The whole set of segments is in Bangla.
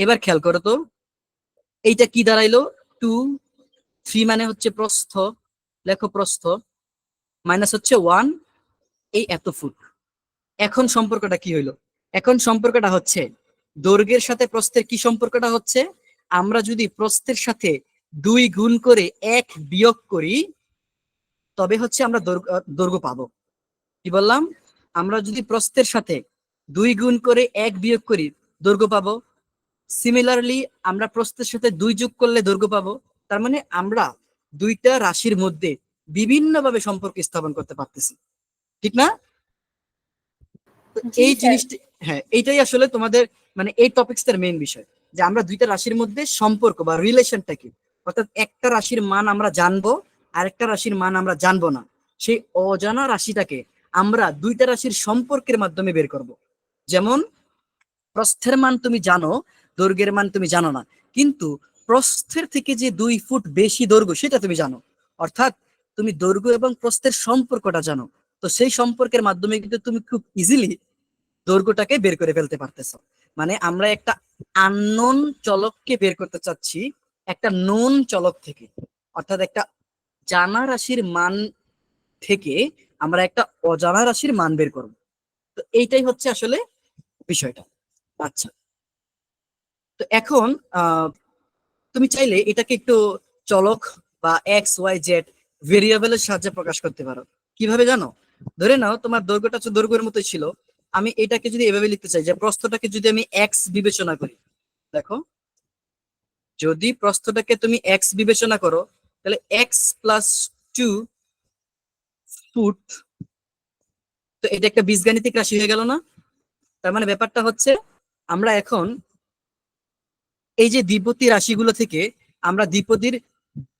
এবার খেয়াল করো তো, এইটা কি দাঁড়াইলো? 2, 3 মানে হচ্ছে প্রস্থ, লেখো প্রস্থ, মাইনাস হচ্ছে 1, এই এত ফুট। এখন সম্পর্কটা কি হইলো? এখন সম্পর্কটা হচ্ছে দৈর্ঘ্যের সাথে প্রস্থের কি সম্পর্কটা হচ্ছে, আমরা যদি প্রস্থের সাথে 2 গুণ করে 1 বিয়োগ করি তবে হচ্ছে আমরা দৈর্ঘ্য পাবো। কি বললাম? আমরা যদি প্রস্থের সাথে 2 গুণ করে 1 বিয়োগ করি দৈর্ঘ্য পাবো। সিমিলারলি আমরা প্রস্থের সাথে 2 যোগ করলে দৈর্ঘ্য পাবো। তার মানে আমরা দুইটা রাশির মধ্যে বিভিন্নভাবে সম্পর্ক স্থাপন করতে পারতেছি, ঠিক না? জি এই স্যার। জিনিসটা, হ্যাঁ, এইটাই আসলে তোমাদের মানে এই টপিক্সটার মেইন বিষয়, যে আমরা দুইটা রাশির মধ্যে সম্পর্ক বা রিলেশনটা কি। অর্থাৎ একটা রাশির মান আমরা জানবো, আরেকটা রাশির মান আমরা জানবো না। সেই অজানা রাশিটাকে আমরা দুইটা রাশির সম্পর্কের মাধ্যমে বের করব। যেমন প্রস্থের মান তুমি জানো, দৈর্ঘ্যের মান তুমি জানো না, কিন্তু প্রস্থের থেকে যে 2 ফুট বেশি দৈর্ঘ্য সেটা তুমি জানো। অর্থাৎ তুমি দৈর্ঘ্য এবং প্রস্থের সম্পর্কটা জানো। তো সেই সম্পর্কের মাধ্যমে কিন্তু তুমি খুব ইজিলি দৈর্ঘ্যটাকে বের করে ফেলতে পারতেছ। মানে আমরা একটা আননোন চলককে বের করতে চাচ্ছি একটা নোন চলক থেকে, অর্থাৎ একটা জানা রাশির মান থেকে আমরা একটা অজানা রাশির মান বের করব। তো এইটাই হচ্ছে আসলে বিষয়টা। আচ্ছা, তো এখন তুমি চাইলে এটাকে একটু চলক বা এক্স ওয়াই জেড ভেরিয়েবলের সাহায্যে প্রকাশ করতে পারো। কিভাবে জানো? ধরে নাও তোমার দৈর্ঘ্যটা হচ্ছে দৈর্ঘ্যের মতোই ছিল, আমি এটাকে যদি এভাবে লিখতে চাই যে প্রস্থটাকে যদি আমি এক্স বিবেচনা করি, দেখো, যদি প্রস্থটাকে তুমি এক্স বিবেচনা করো তাহলে এক্স প্লাস 2 ফুট, তো এটা একটা বীজগাণিতিক রাশি হয়ে গেল না? তার মানে ব্যাপারটা হচ্ছে আমরা এখন এই যে দ্বিপদী রাশিগুলো থেকে আমরা দ্বিপদীর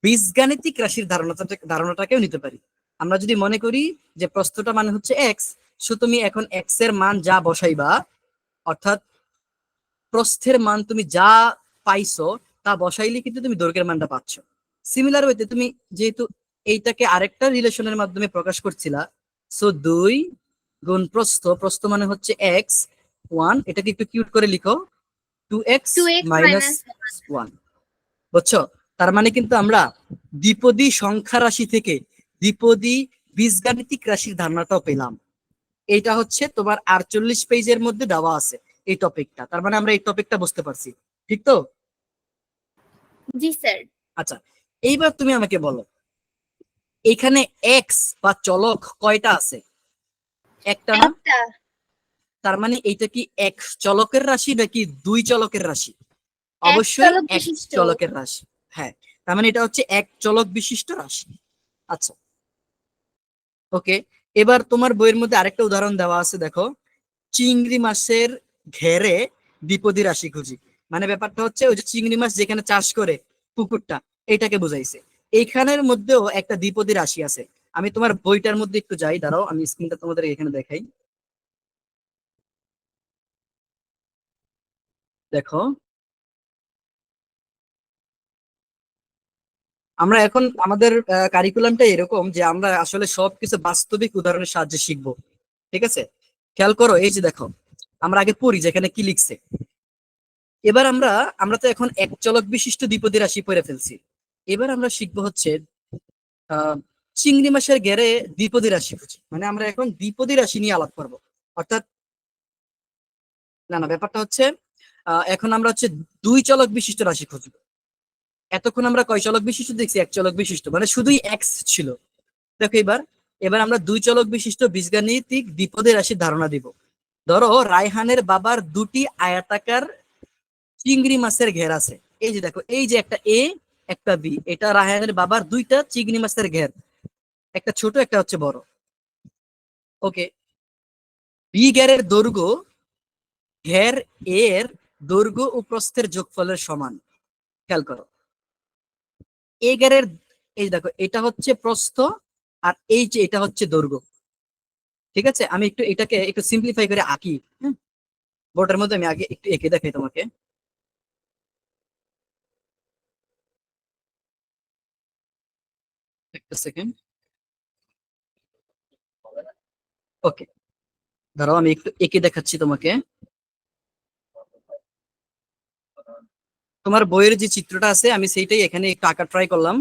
বীজগাণিতিক রাশির ধারণাটাকেও নিতে পারি। আমরা যদি মনে করি যে প্রস্থটা মানে হচ্ছে এক্স, সো তুমি এখন এক্স এর মান যা বসাইবা, অর্থাৎ প্রস্থের মান তুমি যা পাইছো তা বসাইলে কিন্তু তুমি দৈর্ঘ্যের মানটা পাচ্ছ। সিমিলার ওয়েতে তুমি যেহেতু এইটাকে আরেকটা রিলেশনের মাধ্যমে প্রকাশ করছিলা, সো 2 গুণ প্রস্থ, প্রস্থ মানে হচ্ছে এক্স, 1, এটাকে একটু কিউট করে লিখো, 2x 2x মাইনাস মাইনাস 1। বুঝছো? তার মানে কিন্তু আমরা দ্বিপদী সংখ্যা রাশি থেকে দ্বিপদী বীজগাণিতিক রাশির ধারণাটাও পেলাম। এইটা হচ্ছে তোমার 48 পেজের মধ্যে দেওয়া আছে এই টপিকটা। তার মানে আমরা এই টপিকটা বুঝতে পারছি, ঠিক তো? জি স্যার। আচ্ছা, এইবার তুমি আমাকে বলো, এখানে এক্স বা চলক কয়টা আছে? একটা না? একটা। তার মানে এইটা কি এক চলকের রাশি নাকি 2 চলকের রাশি? এক অবশ্যই চলক এক বিশিষ্ট। চলকের রাশি। হ্যাঁ, তার মানে এটা হচ্ছে এক চলক বিশিষ্ট রাশি। আচ্ছা, ওকে। এবার তোমার বইয়ের মধ্যে আরেকটা উদাহরণ দেওয়া আছে, দেখো, চিংড়ি মাছের ঘেরে দ্বিপদী রাশি খুঁজি। মানে ব্যাপারটা হচ্ছে ওই যে চিংড়ি মাছ যেখানে চাষ করে পুকুরটা, এটাকে বোঝাইছে। এইখানের মধ্যেও একটা দ্বিপদী রাশি আছে। আমি তোমার বইটার মধ্যে একটু যাই, দাঁড়াও, আমি স্ক্রিনটা তোমাদের এখানে দেখাই। দেখো, আমরা এখন আমাদের কারিকুলামটা এরকম যে আমরা আসলে সবকিছু বাস্তবিক উদাহরণের সাহায্যে শিখবো, ঠিক আছে? খেয়াল করো, এই যে দেখো, আমরা আগে পড়ি যেখানে কি লিখছে। এবার আমরা আমরা তো এখন এক চলক বিশিষ্ট দ্বিপদী রাশি পড়ে ফেলছি। এবার আমরা শিখবো হচ্ছে আহ চিংড়ি মাছের ঘেরে দ্বিপদী রাশি খুঁজি। মানে আমরা এখন দ্বিপদী রাশি নিয়ে আলাপ করবো। অর্থাৎ না না, ব্যাপারটা হচ্ছে এখন আমরা হচ্ছে 2 চলক বিশিষ্ট রাশি খুঁজবো। এতক্ষণ আমরা কয় চলক বিশিষ্ট দেখছি? এক চলক বিশিষ্ট, মানে শুধুই এক্স ছিল। দেখো, এবার এবার আমরা 2 চলক বিশিষ্ট বীজগাণিতিক দ্বিপদী রাশির ধারণা দিব। ধরো রায়হানের বাবার 2টি আয়তাকার চিংড়ি মাছের ঘের আছে। এই যে দেখো, এই যে একটা এ, একটা বি, এটা রায়হানের বাবার 2টা চিংড়ি মাছের ঘের, একটা ছোট একটা হচ্ছে বড়। ওকে, বি ঘেরের দৈর্ঘ্য ঘের এর দৈর্ঘ্য ও প্রস্থের যোগফলের সমান। খেয়াল করো, এ ঘেরের, এই দেখো, এটা হচ্ছে প্রস্থ, আর এই যে এটা হচ্ছে দৈর্ঘ্য। ঠিক আছে, আমি একটু এটাকে একটু সিম্পলিফাই করে আঁকি। হ্যাঁ, বোর্ডের মধ্যে আমি আগে একটু এঁকে দেখাই তোমাকে। একটা সেকেন্ড। ওকে, ধরো আমি একটু এঁকে দেখাচ্ছি তোমাকে। তোমার বইয়ের যে চিত্রটা আছে আমি সেইটাই এখানে একটু আঁকা ট্রাই করলাম।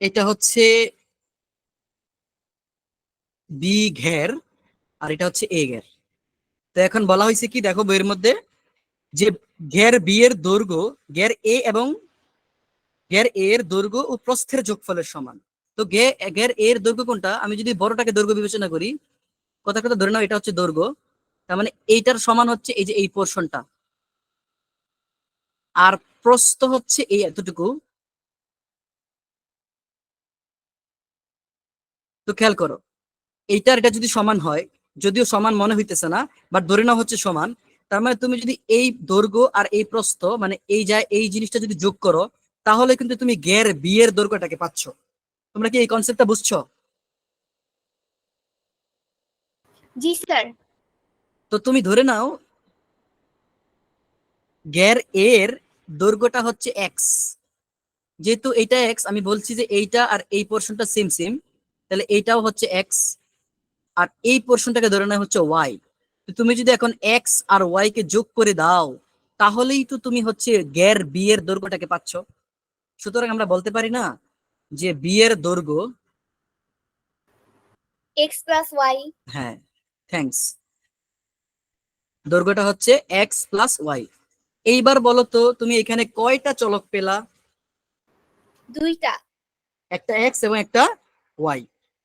এটা হচ্ছে বি ঘের আর এটা হচ্ছে এ ঘের। তো এখন বলা হয়েছে কি দেখো বইয়ের মধ্যে, যে ঘের বি এর দৈর্ঘ্য ঘের এ এবং ঘের এ এর দৈর্ঘ্য ও প্রস্থের যোগফলের সমান। তো ঘের এ এর দৈর্ঘ্য কোনটা, আমি যদি বড়টাকে দৈর্ঘ্য বিবেচনা করি, কথা কথা ধরে নাও এটা হচ্ছে দৈর্ঘ্য, তার মানে এইটার সমান হচ্ছে এই যে এই পোর্শনটা, আর প্রস্থ হচ্ছে এই এতটুকু। তো খেয়াল করো, এইটার এটা যদি সমান হয়, যদিও সমান মনে হইতেছে না, বাট ধরে নেওয়া হচ্ছে সমান, তার মানে তুমি যদি এই দৈর্ঘ্য আর এই প্রস্থ মানে এই যায় এই জিনিসটা যদি যোগ করো, তাহলে কিন্তু তুমি ঘের বি এর দৈর্ঘ্যটাকে পাচ্ছ। তোমরা কি এই কনসেপ্টটা বুঝছো? জি স্যার। তো তুমি ধরে নাও ঘের এর দৈর্ঘ্যটা হচ্ছে এক্স, যেহেতু এইটা এক্স, আমি বলছি যে এইটা আর এই পোর্শনটা সেম সেম, তাহলে এইটাও হচ্ছে এক্স, আর এই পোর্শনটাকে ধরে নেওয়া হচ্ছে ওয়াই। তো তুমি যদি এখন এক্স আর ওয়াই কে যোগ করে দাও, তাহলেই তো তুমি হচ্ছে ঘের বি এর দৈর্ঘ্যটাকে পাচ্ছ। সুতরাং আমরা বলতে পারি না যে বি এর দৈর্ঘ্য, এক্স প্লাস ওয়াই। হ্যাঁ থ্যাঙ্কস, দৈর্ঘ্যটা হচ্ছে এক্স প্লাস ওয়াই। এইবার বলো তো তুমি এখানে কয়টা চলক পেলা? দুইটা। একটা এক্স এবং একটা ওয়াই।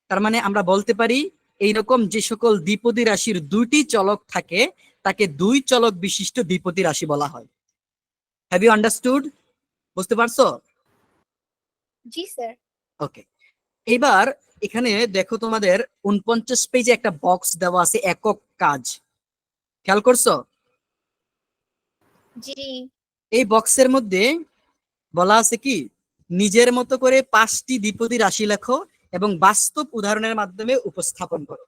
তার মানে আমরা বলতে পারি এইরকম যে সকল দ্বিপদী রাশির দুইটি চলক থাকে তাকে দুই চলক বিশিষ্ট দ্বিপদী রাশি বলা হয়। Have you understood? বুঝতে পারছো? জি স্যার। ওকে। এবার এখানে দেখো তোমাদের 49 পেজে একটা বক্স দেওয়া আছে একক কাজ, খেয়াল করছো? জি এই বক্সের মধ্যে বলা আছে কি, নিজের মতো করে 5টি দ্বিপদী রাশি লেখো এবং বাস্তব উদাহরণের মাধ্যমে উপস্থাপন করো।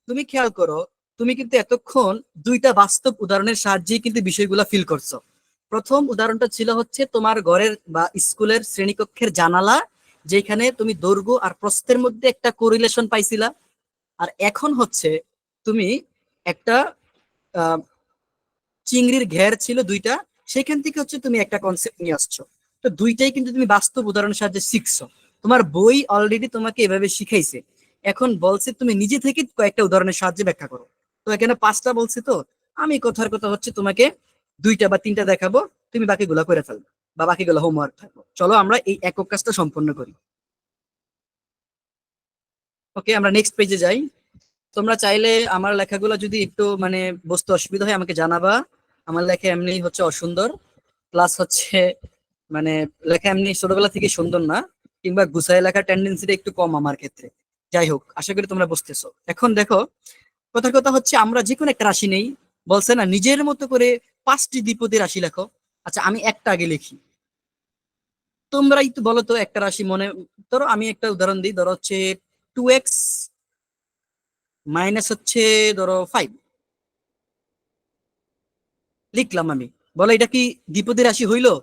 তুমি খেয়াল করো, তুমি কিন্তু এতক্ষণ দুইটা বাস্তব উদাহরণের সাহায্যে কিন্তু বিষয়গুলো ফিল করছো। প্রথম উদাহরণটা ছিল হচ্ছে তোমার ঘরের বা স্কুলের শ্রেণীকক্ষের জানালা, যেখানে তুমি দৈর্ঘ্য আর প্রস্থের মধ্যে একটা কোরিলেশন পাইছিলা। আর এখন হচ্ছে তুমি একটা আহ, চিংড়ির ঘের ছিল দুইটা, সেখান থেকে হচ্ছে তুমি একটা কনসেপ্ট নিয়ে আসছো। তো দুইটাই কিন্তু তুমি বাস্তব উদাহরণের সাহায্যে শিখছো। তোমার বই অলরেডি তোমাকে এভাবে শিখাইছে, এখন বলছে তুমি নিজে থেকে কয়েকটা উদাহরণের সাহায্যে ব্যাখ্যা করো। তো এখানে 5টা বলছে, তো আমি কথার কথা হচ্ছে তোমাকে 2টা বা 3টা দেখাবো, তুমি বাকিগুলো করে ফেলবে বা বাকিগুলো হোমওয়ার্ক থাকবো। চলো আমরা এই একক কাজটা সম্পন্ন করি। ওকে, আমরা নেক্সট পেজে যাই। তোমরা চাইলে আমার লেখাগুলো যদি একটু মানে বুঝতে অসুবিধা হয় আমাকে জানাবা। আমার লেখা এমনি হচ্ছে অসুন্দর, প্লাস হচ্ছে মানে লেখা এমনি ছোটবেলা থেকে সুন্দর না, কিংবা গুছায় লেখার টেন্ডেন্সিটা একটু কম আমার ক্ষেত্রে। যাই হোক, আশা করি তোমরা বুঝতেছো। এখন দেখো, কথার কথা হচ্ছে আমরা যে কোনো একটা রাশি নেই, বলছে না নিজের মতো করে 5টি দ্বিপদী রাশি লেখো। আচ্ছা আমি একটা আগে লিখি, তোমরাই তো বলো তো একটা রাশি মনে, ধরো আমি একটা উদাহরণ দিই, ধরো হচ্ছে 2x মাইনাস হচ্ছে ধরো 5 লিখলাম আমি। বলো এটা কি দ্বিপদী রাশি হইলো?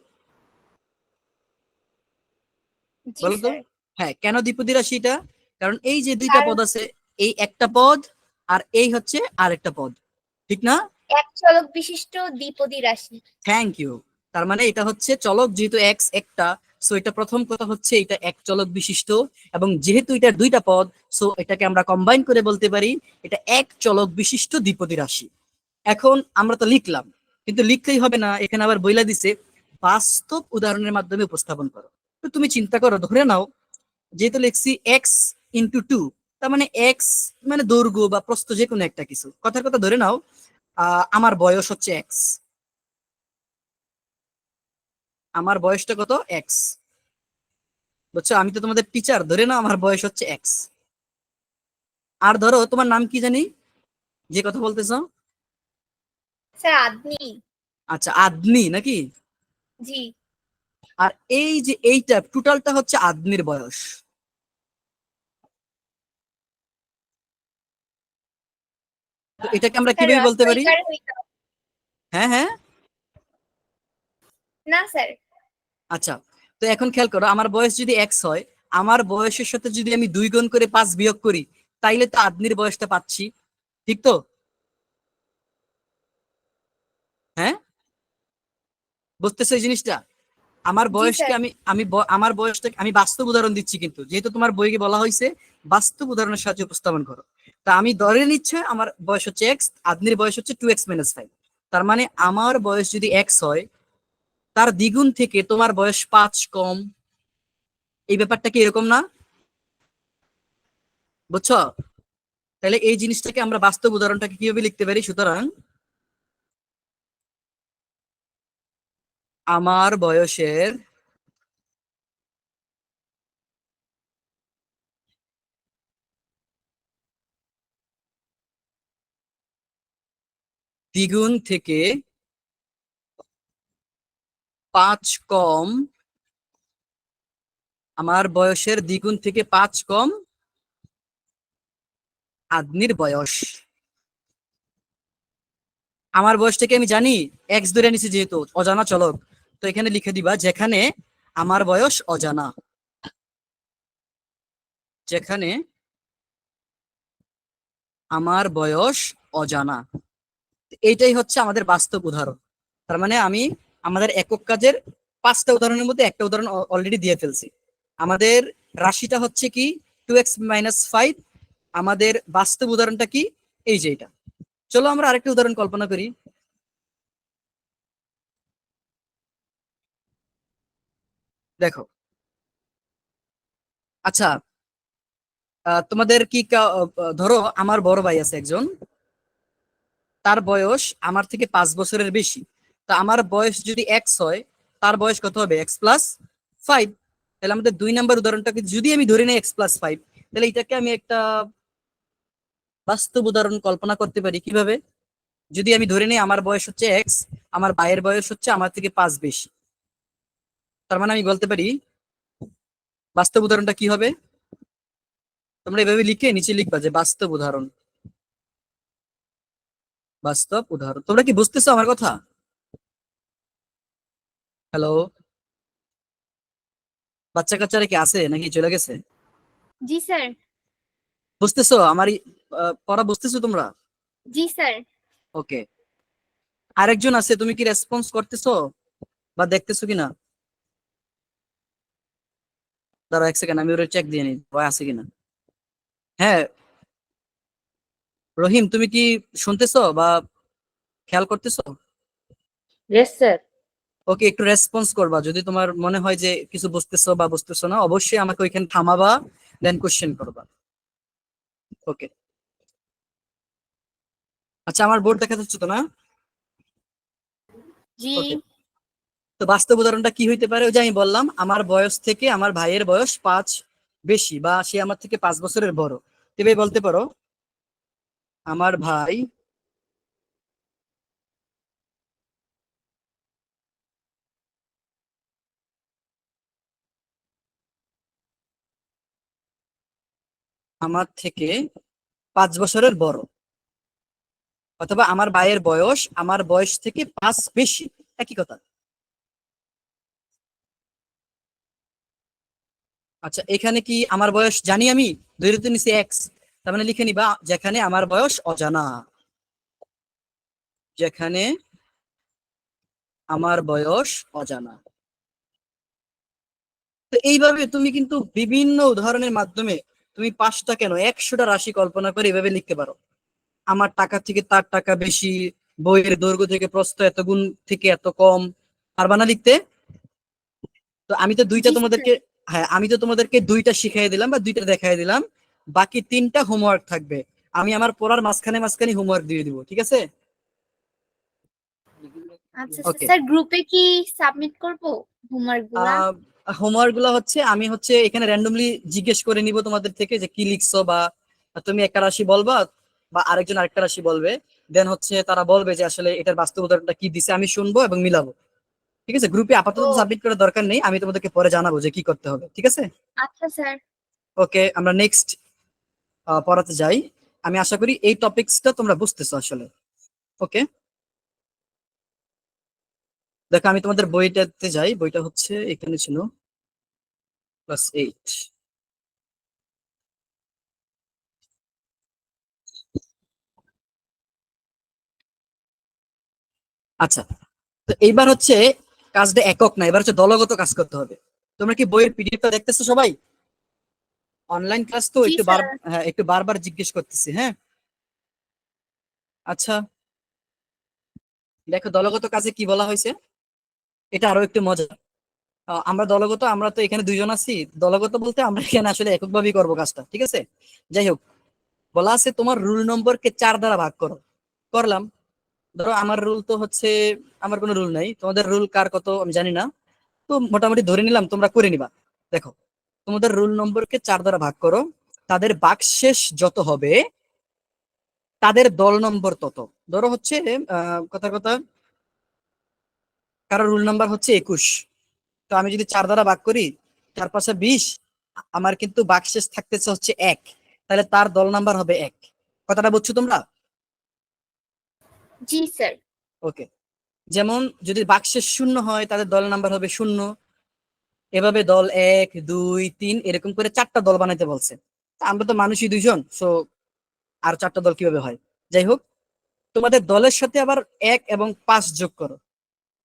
জি বলো তো। স্যার। হ্যাঁ, কেন দ্বিপদী রাশি এটা? কারণ এই যে দুইটা কারণ পদ আছে, এই একটা পদ আর এই হচ্ছে আরেকটা পদ, ঠিক না? এক চলক বিশিষ্ট দ্বিপদী রাশি। Thank you. তার মানে এটা হচ্ছে চলক, যেহেতু এক্স একটা, সো এটা প্রথম কথা হচ্ছে এটা এক চলক বিশিষ্ট, এবং যেহেতু এটা দুইটা পদ, সো এটাকে আমরা কম্বাইন করে বলতে পারি এটা এক চলক বিশিষ্ট দ্বিপদী রাশি। এখন আমরা তো লিখলাম, কিন্তু লিখতেই হবে না, এখানে আবার বইলা দিছে বাস্তব উদাহরণের মাধ্যমে উপস্থাপন করো। তো তুমি চিন্তা করো, ধরে নাও যেহেতু লিখছি এক্স ইন্টু টু, তার মানে এক্স মানে দৈর্ঘ্য বা প্রস্থ যে কোনো একটা কিছু, কথার কথা ধরে নাও আমার বয়স হচ্ছে এক্স, আমার বয়সটা কত এক্স, বুঝছো? আমি তো তোমাদের টিচার, ধরে নাও আমার বয়স হচ্ছে এক্স। আর ধরো তোমার নাম কি জানি, যে কথা বলতেছো? স্যার আদমি। আচ্ছা আদমি নাকি? জি। আর এই যে এইটা টোটালটা হচ্ছে আদমির বয়স। তো এটাকে আমরা স্যার কিভাবে বলতে পারি? রাস্তাইকার হইতে হবে। হ্যাঁ হ্যাঁ। না স্যার। আচ্ছা, তো এখন খেয়াল করো, আমার বয়স যদি এক্স হয়, আমার বয়সের সাথে যদি আমি 2 গুণ করে 5 বিয়োগ করি, তাইলে তো আদমির বয়সটা পাচ্ছি, ঠিক তো? হ্যাঁ, বুঝতেছো এই জিনিসটা? আমার জি বয়সকে স্যার। আমার বয়সটাকে আমি বাস্তব উদাহরণ দিচ্ছি, কিন্তু যেহেতু তোমার বইয়ে বলা হয়েছে বাস্তব উদাহরণের সাহায্যে উপস্থাপন করো, তা আমি ধরে নিচ্ছে আমার বয়স হচ্ছে এক্স, আদনির বয়স হচ্ছে 2x-5। তার মানে আমার বয়স যদি এক্স হয়, তার দ্বিগুণ থেকে তোমার বয়স 5 কম। এই ব্যাপারটা কি এরকম না? বুঝছো? তাহলে এই জিনিসটাকে আমরা বাস্তব উদাহরণটাকে কিভাবে লিখতে পারি? সুতরাং আমার বয়সের দ্বিগুণ থেকে 5 কম, আমার বয়সের দ্বিগুণ থেকে 5 কম আদনির বয়স। আমার বয়সটাকে আমি জানি, এক্স ধরে নিছি যেহেতু অজানা চলক, তো এখানে লিখে দিবা যেখানে আমার বয়স অজানা, যেখানে আমার বয়স অজানা। এইটাই হচ্ছে আমাদের বাস্তব উদাহরণ। তার মানে আমি আমাদের একক কাজের 5টা উদাহরণের মধ্যে একটা উদাহরণ অলরেডি দিয়ে ফেলছি। আমাদের রাশিটা হচ্ছে কি 2x-5। আমাদের বাস্তব উদাহরণটা কি? এই যে এটা। চলো আমরা আরেকটা উদাহরণ কল্পনা করি। দেখো, আচ্ছা, তোমাদের কি ধরো আমার বড় ভাই আছে একজন, তার বয়স আমার থেকে 5 বছরের বেশি। তা আমার বয়স যদি এক্স হয়, তার বয়স কত হবে? x+5। তাহলে আমাদের 2 নম্বর উদাহরণটাকে যদি আমি ধরে নিই x+5, তাহলে এটাকে আমি একটা বাস্তব উদাহরণ কল্পনা করতে পারি কিভাবে? যদি আমি ধরে নিই আমার বয়স হচ্ছে এক্স, আমার ভাইয়ের বয়স হচ্ছে আমার থেকে 5 বেশি, তার মানে আমি বলতে পারি বাস্তব উদাহরণটা কি হবে? তোমরা এভাবে লিখে নিচে লিখবা যে বাস্তব উদাহরণ। বাস্তব উদাহরণ, তোমরা কি বুঝতেছো আমার কথা? হ্যালো, বাচ্চা কাচ্চারা কি আছে নাকি চলে গেছে? জি স্যার। বুঝতেছো আমারই পড়া? বুঝতেছো তোমরা? জি স্যার। ওকে। আরেকজন আছে, তুমি কি রেসপন্স করতেছো বা দেখতেছো কিনা? দাঁড়াও 1 সেকেন্ড, আমি ওরা চেক দিয়ে নিই ভয় আছে কিনা। হ্যাঁ, রহিম, তুমি কি শুনতেছো বা খেয়াল করতেছো? Yes sir. ওকে, একটু রেসপন্স করবা যদি তোমার মনে হয় যে কিছু বুঝতেছো বা বুঝতেছো না, অবশ্যই আমাকে ওইখানে থামাবা, দেন কোশ্চেন করবা। ওকে, আচ্ছা, আমার বোর্ড দেখা যাচ্ছে তো না? জি। ওকে, তো বাস্তব উদাহরণটা কি হইতে পারে? ওই যে আমি বললাম আমার বয়স থেকে আমার ভাইয়ের বয়স 5 বেশি, বা সে আমার থেকে 5 বছরের বড়। তবে বলতে পারো আমার ভাই আমার থেকে 5 বছরের বড়, অথবা আমার ভাইয়ের বয়স আমার বয়স থেকে 5 বেশি, একই কথা। আচ্ছা, এখানে কি আমার বয়স জানি আমি? ধরে তো নিছি এক্স, তার মানে লিখে নিবা যেখানে আমার বয়স অজানা, যেখানে আমার বয়স অজানা। তো এইভাবে তুমি কিন্তু বিভিন্ন উদাহরণের মাধ্যমে তুমি 5টা কেন 100টা রাশি কল্পনা করে এভাবে লিখতে পারো। আমার টাকা থেকে তার টাকা বেশি, বইয়ের দৈর্ঘ্য থেকে প্রস্থ এত গুণ থেকে এত কম, পারবা না লিখতে? তো আমি তো দুইটা জি স্যার। তোমাদেরকে, হ্যাঁ, আমি তো তোমাদেরকে 2টা শিখাই দিলাম বা 2টা দেখাই দিলাম, বাকি 3টা হোমওয়ার্ক থাকবে। আমি আমার পড়ার মাঝখানে মাঝখানে হোমওয়ার্ক দিয়ে দিব, ঠিক আছে? আচ্ছা ওকে। স্যার, গ্রুপে কি সাবমিট করব হোমওয়ার্ক গুলা? হোমওয়ার্ক গুলা হচ্ছে আমি হচ্ছে এখানে র্যান্ডমলি জিজ্ঞেস করে নিব তোমাদের থেকে যে কি লিখছো, বা তুমি একটা রাশি বলবা বা আরেকজন আরেকটা রাশি বলবে, দেন হচ্ছে তারা বলবে যে আসলে এটার বাস্তব উদাহরণটা কি দিছে, আমি শুনবো এবং মিলাবো। ঠিক আছে, গ্রুপে আপাতত ও সাবমিট করার দরকার নেই, আমি তোমাদেরকে পরে জানাবো যে কি করতে হবে, ঠিক আছে? আচ্ছা স্যার। ওকে, আমরা নেক্সট পড়াতে যাই। আমি আশা করি এই টপিকসটা তোমরা বুঝতেছো আসলে। ওকে, দেখো আমি তোমাদের বইটাতে যাই, বইটা হচ্ছে এখানে ছিল, ক্লাস 8। আচ্ছা, তো এইবার হচ্ছে কাজটা একক না, এবার হচ্ছে দলগত কাজ করতে হবে। তোমরা কি বইয়ের পিডিএফটা দেখতেছো সবাই? অনলাইন ক্লাস তো জি স্যার। হ্যাঁ, একটু বারবার জিজ্ঞেস করতেছি, হ্যাঁ। আচ্ছা, দেখো দলগত কাজে কি বলা হয়েছে, এটা আরো একটু মজা। আমরা দলগত, আমরা তো এখানে দুইজন আছি। দলগত বলতে আমরা এখানে আসলে এককভাবেই করবো কাজটা, ঠিক আছে। যাই হোক, বলা আছে তোমার রুল নম্বরকে 4 দ্বারা ভাগ করো। করলাম। ধরো আমার রুল তো হচ্ছে, আমার কোনো রুল নাই, তোমাদের রুল কার কত আমি জানি না, তো মোটামুটি ধরে নিলাম তোমরা করে নিবা। দেখো, তোমাদের রুল নম্বরকে 4 দ্বারা ভাগ করো, তাদের ভাগশেষ যত হবে তাদের দল নম্বর তত। ধরো হচ্ছে কথা কথা, কারো রুল নাম্বার হচ্ছে 21, তো আমি যদি 4 দ্বারা ভাগ করি, 4×5 = 20, আমার কিন্তু ভাগশেষ থাকতেছে হচ্ছে 1, তাহলে তার দল নাম্বার হবে 1। কথাটা বুঝছো তোমরা? জি স্যার। ওকে। যেমন যদি ভাগশেষ 0 হয় তাদের দল নাম্বার হবে 0। এভাবে দল 1, 2, 3 এরকম করে 4টা দল বানাইতে বলছে। তা আমরা তো মানুষই 2জন, সো আর 4টা দল কিভাবে হয়। যাই হোক, তোমাদের দলের সাথে আবার 1 এবং 5 যোগ করো।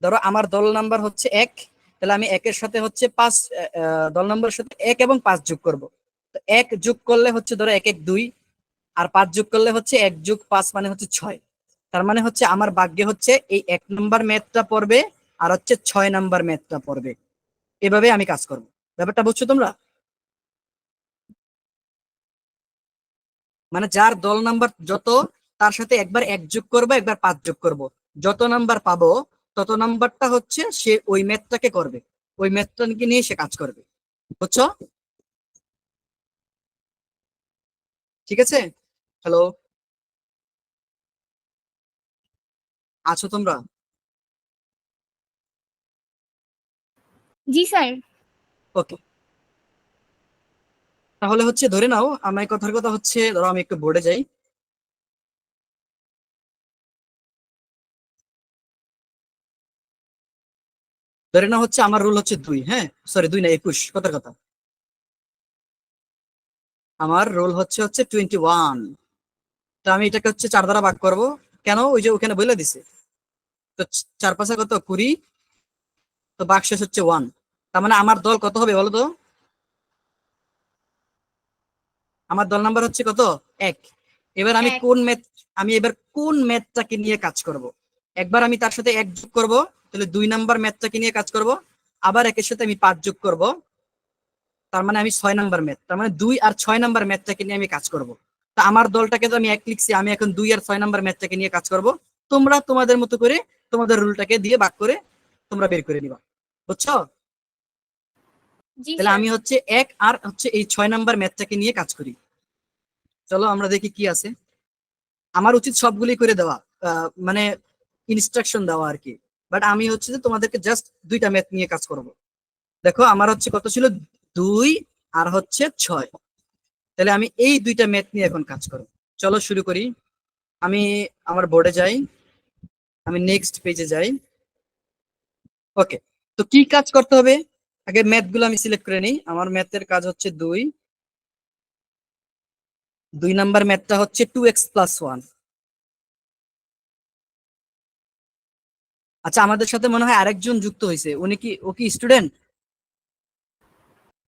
ধরো আমার দল নাম্বার হচ্ছে 1, তাহলে আমি 1-এর সাথে হচ্ছে 5, দল নাম্বারের সাথে 1 এবং 5 যোগ করব। তো 1 যোগ করলে হচ্ছে ধরো 1 1 2, আর 5 যোগ করলে হচ্ছে 1 যোগ 5 মানে হচ্ছে 6। তার মানে হচ্ছে আমার ভাগ্যে হচ্ছে এই 1 নাম্বার ম্যাথটা পড়বে, আর হচ্ছে 6 নাম্বার ম্যাথটা পড়বে। এভাবে আমি কাজ করব। ব্যাপারটা বুঝছো তোমরা? মানে যার দল নাম্বার যত, তার সাথে একবার 1 যোগ করবো, একবার 5 যোগ করব। যত নাম্বার পাবো তত নাম্বারটা হচ্ছে সে ওই ম্যাথটাকে করবে, ওই ম্যাথটাকে নিয়ে সে কাজ করবে। বুঝছো? ঠিক আছে। হ্যালো, আছো তোমরা? জি স্যার। ওকে, তাহলে হচ্ছে ধরে নাও, আমার কথার কথা হচ্ছে, ধরো আমি একটু বোর্ডে যাই। ধরে নাও হচ্ছে আমার রুল হচ্ছে 2, হ্যাঁ, সরি 2 না, 21 কথার কথা। আমার রোল হচ্ছে হচ্ছে 21। তো আমি এটাকে হচ্ছে 4 দ্বারা ভাগ করব। কেন? ওই যে ওখানে বলে দিছে। তো 4×5 কত? 20। তো ভাগশেষ হচ্ছে 1। তার মানে আমার দল কত হবে বলো তো? আমার দল নাম্বার হচ্ছে কত? 1। এবার আমি 1। কোন ম্যাথ, আমি এবার কোন ম্যাথটাকে নিয়ে কাজ করব? একবার আমি তার সাথে 1 যোগ করব, তাহলে 2 নাম্বার ম্যাথটাকে নিয়ে কাজ করব। আবার একের সাথে আমি 5 যোগ করব, তার মানে আমি 6 নাম্বার ম্যাথ, তার মানে 2 আর 6 নাম্বার ম্যাথটাকে নিয়ে আমি কাজ করব। তা আমার দলটাকে তো আমি 1 লিখছি, আমি এখন 2 আর 6 নাম্বার ম্যাথটাকে নিয়ে কাজ করব। তোমরা তোমাদের মতো করে তোমাদের রুলটাকে দিয়ে ভাগ করে তোমরা বের করে নিবা। বুঝছো? জি তাহলে স্যার। আমি হচ্ছে 1 আর হচ্ছে এই 6 নাম্বার ম্যাথটাকে নিয়ে কাজ করি। চলো আমরা দেখি কি আছে। আমার উচিত সবগুলি করে দেওয়া, মানে ইনস্ট্রাকশন দেওয়া আর কি। বাট আমি হচ্ছে যে তোমাদেরকে জাস্ট 2টা ম্যাথ নিয়ে কাজ করব। দেখো আমার হচ্ছে কত ছিল, 2 আর হচ্ছে 6। তাহলে আমি এই 2টা ম্যাথ নিয়ে এখন কাজ করব। চলো শুরু করি। আমি আমার বোর্ডে যাই, আমি নেক্সট পেজে যাই। ওকে, তো কি কাজ করতে হবে? আগে ম্যাথ গুলো আমি সিলেক্ট করে নিই। আমার ম্যাথের কাজ হচ্ছে 2। 2 নাম্বার ম্যাথটা হচ্ছে 2x+1। আচ্ছা, আমাদের সাথে মনে হয় আরেকজন যুক্ত হয়েছে, উনি কি, ও কি স্টুডেন্ট?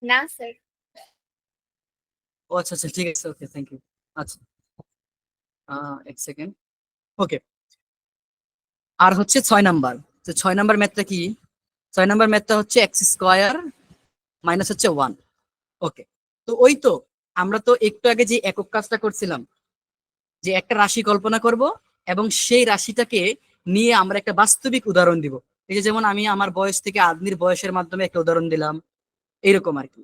না স্যার। ও আচ্ছা আচ্ছা, ঠিক আছে, ওকে, থ্যাংক ইউ। আচ্ছা, এক সেকেন্ড। ওকে, আর হচ্ছে 6 নাম্বার। তো 6 নাম্বার ম্যাথটা কি? 6 নাম্বার ম্যাথটা হচ্ছে x² মাইনাস হচ্ছে 1। ওকে, তো ওই তো, আমরা তো একটু আগে যে একক কাজটা করছিলাম, যে একটা রাশি কল্পনা করব এবং সেই রাশিটাকে নিয়ে আমরা একটা বাস্তবিক উদাহরণ দিব। এই যে যেমন আমি আমার বয়স থেকে আদনির বয়সের মাধ্যমে একটা উদাহরণ দিলাম, এইরকম আর কি।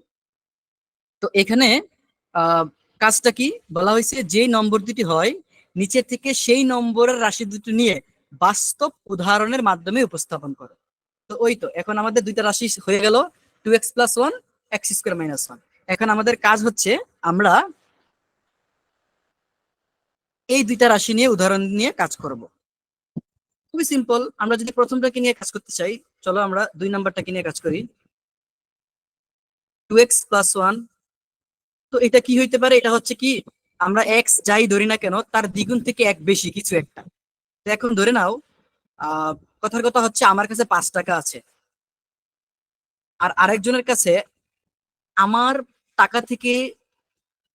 তো এখানে আহ কাজটা কি বলা হয়েছে, যেই নম্বর দুটি হয় নিচে থেকে সেই নম্বরের রাশি দুটি নিয়ে বাস্তব উদাহরণের মাধ্যমে উপস্থাপন করো। তো ওই তো, এখন আমাদের 2টা রাশি হয়ে গেল, 2x+1, x²-1। এখন আমাদের কাজ হচ্ছে আমরা এই 2টা রাশি নিয়ে উদাহরণ নিয়ে কাজ করব। খুবই সিম্পল। আমরা যদি প্রথমটাকে নিয়ে কাজ করতে চাই, চলো আমরা 2 নাম্বারটাকে নিয়ে কাজ করি। 2x+1, তো এটা কি হইতে পারে? এটা হচ্ছে কি, আমরা এক্স যাই ধরি না কেন তার দ্বিগুণ থেকে 1 বেশি কিছু একটা। তো এখন ধরে নাও কথার কথা হচ্ছে আমার কাছে 5 টাকা আছে, আর আরেকজনের কাছে আমার টাকা থেকে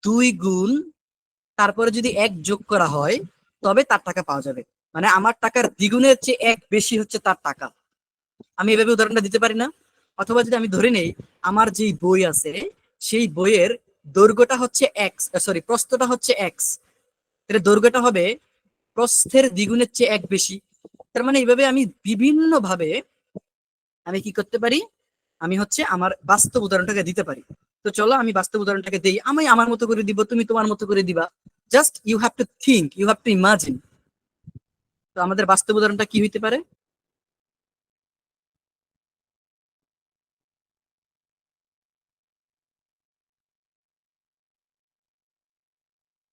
2 গুণ, তারপরে যদি 1 যোগ করা হয় তবে তার টাকা পাওয়া যাবে। মানে আমার টাকার দ্বিগুণের চেয়ে 1 বেশি হচ্ছে তার টাকা। আমি এভাবে উদাহরণটা দিতে পারি না? অথবা যদি আমি ধরে নেই আমার যেই বই আছে সেই বইয়ের দৈর্ঘ্যটা হচ্ছে এক্স, সরি প্রস্থটা হচ্ছে এক্স, তাহলে দৈর্ঘ্যটা হবে প্রস্থের দ্বিগুণের চেয়ে 1 বেশি। তার মানে এইভাবে আমি বিভিন্ন ভাবে আমি কি করতে পারি, আমি হচ্ছে আমার বাস্তব উদাহরণটাকে দিতে পারি। তো চলো আমি বাস্তব উদাহরণটাকে দিই, আমি আমার মতো করে দিব, তুমি তোমার মতো করে দিবা। Just you have to think, you have to imagine. তো আমাদের বাস্তব উদাহরণটা কি হইতে পারে?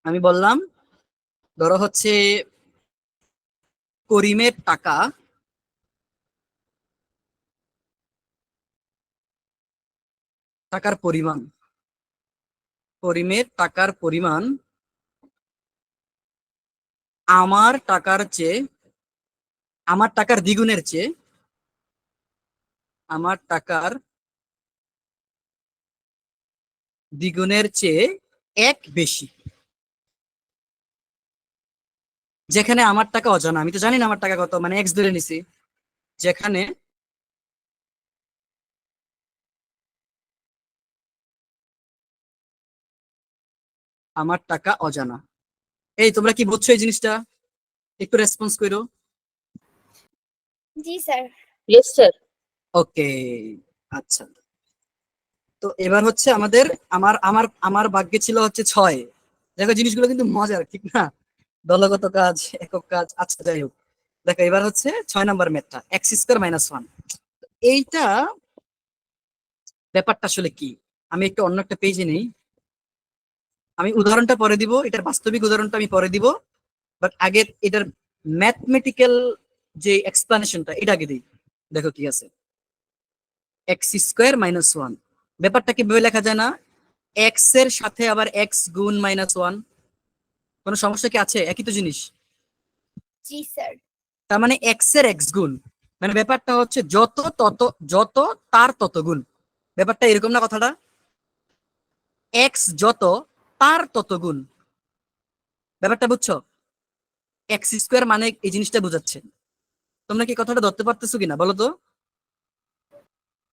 আমি বললাম ধরো হচ্ছে করিমের টাকা টাকার পরিমাণ, করিমের টাকার পরিমাণ আমার টাকার চেয়ে, আমার টাকার দ্বিগুণের চেয়ে, আমার টাকার দ্বিগুণের চেয়ে 1 বেশি। যেখানে আমার টাকা অজানা, আমি তো জানি না আমার টাকা কত, মানে এক্স ধরে নিছি। যেখানে আমার টাকা অজানা। এই তোমরা কি বুঝছো এই জিনিসটা? একটু রেসপন্স করো। জি স্যার। Yes, sir. ওকে, আচ্ছা। তো এবার হচ্ছে আমাদের, আমার আমার আমার ভাগ্যে ছিল হচ্ছে 6। দেখো জিনিসগুলো কিন্তু মজার, ঠিক না? দলগত কাজ, একক কাজ, আচ্ছা যাই হোক। দেখো এবার হচ্ছে 6 নম্বর ম্যাথটা, x² - 1। এইটা ব্যাপারটা আসলে কি, আমি একটু অন্য একটা পেজে নেই, আমি উদাহরণটা পরে দিব, এটার বাস্তবিক উদাহরণটা আমি পরে দিব, বাট আগে এটার ম্যাথমেটিক্যাল যে এক্সপ্লানেশনটা এটা আগে দিই। দেখো কি আছে, x² - 1। ব্যাপারটা কিভাবে লেখা যায় না, এক্স এর সাথে আবার এক্স গুণ -1, কোনো সমস্যা কি আছে? একই তো জিনিস। জি স্যার। তার মানে এক্স এর এক্স গুণ, মানে ব্যাপারটা হচ্ছে যত তত, যত তার তত গুণ। ব্যাপারটা এরকম না কথাটা, এক্স যত তার তত গুণ। ব্যাপারটা বুঝছো? x² মানে এই জিনিসটা বোঝাচ্ছে। তোমরা কি কথাটা ধরতে পারতেছো কিনা বলো তো?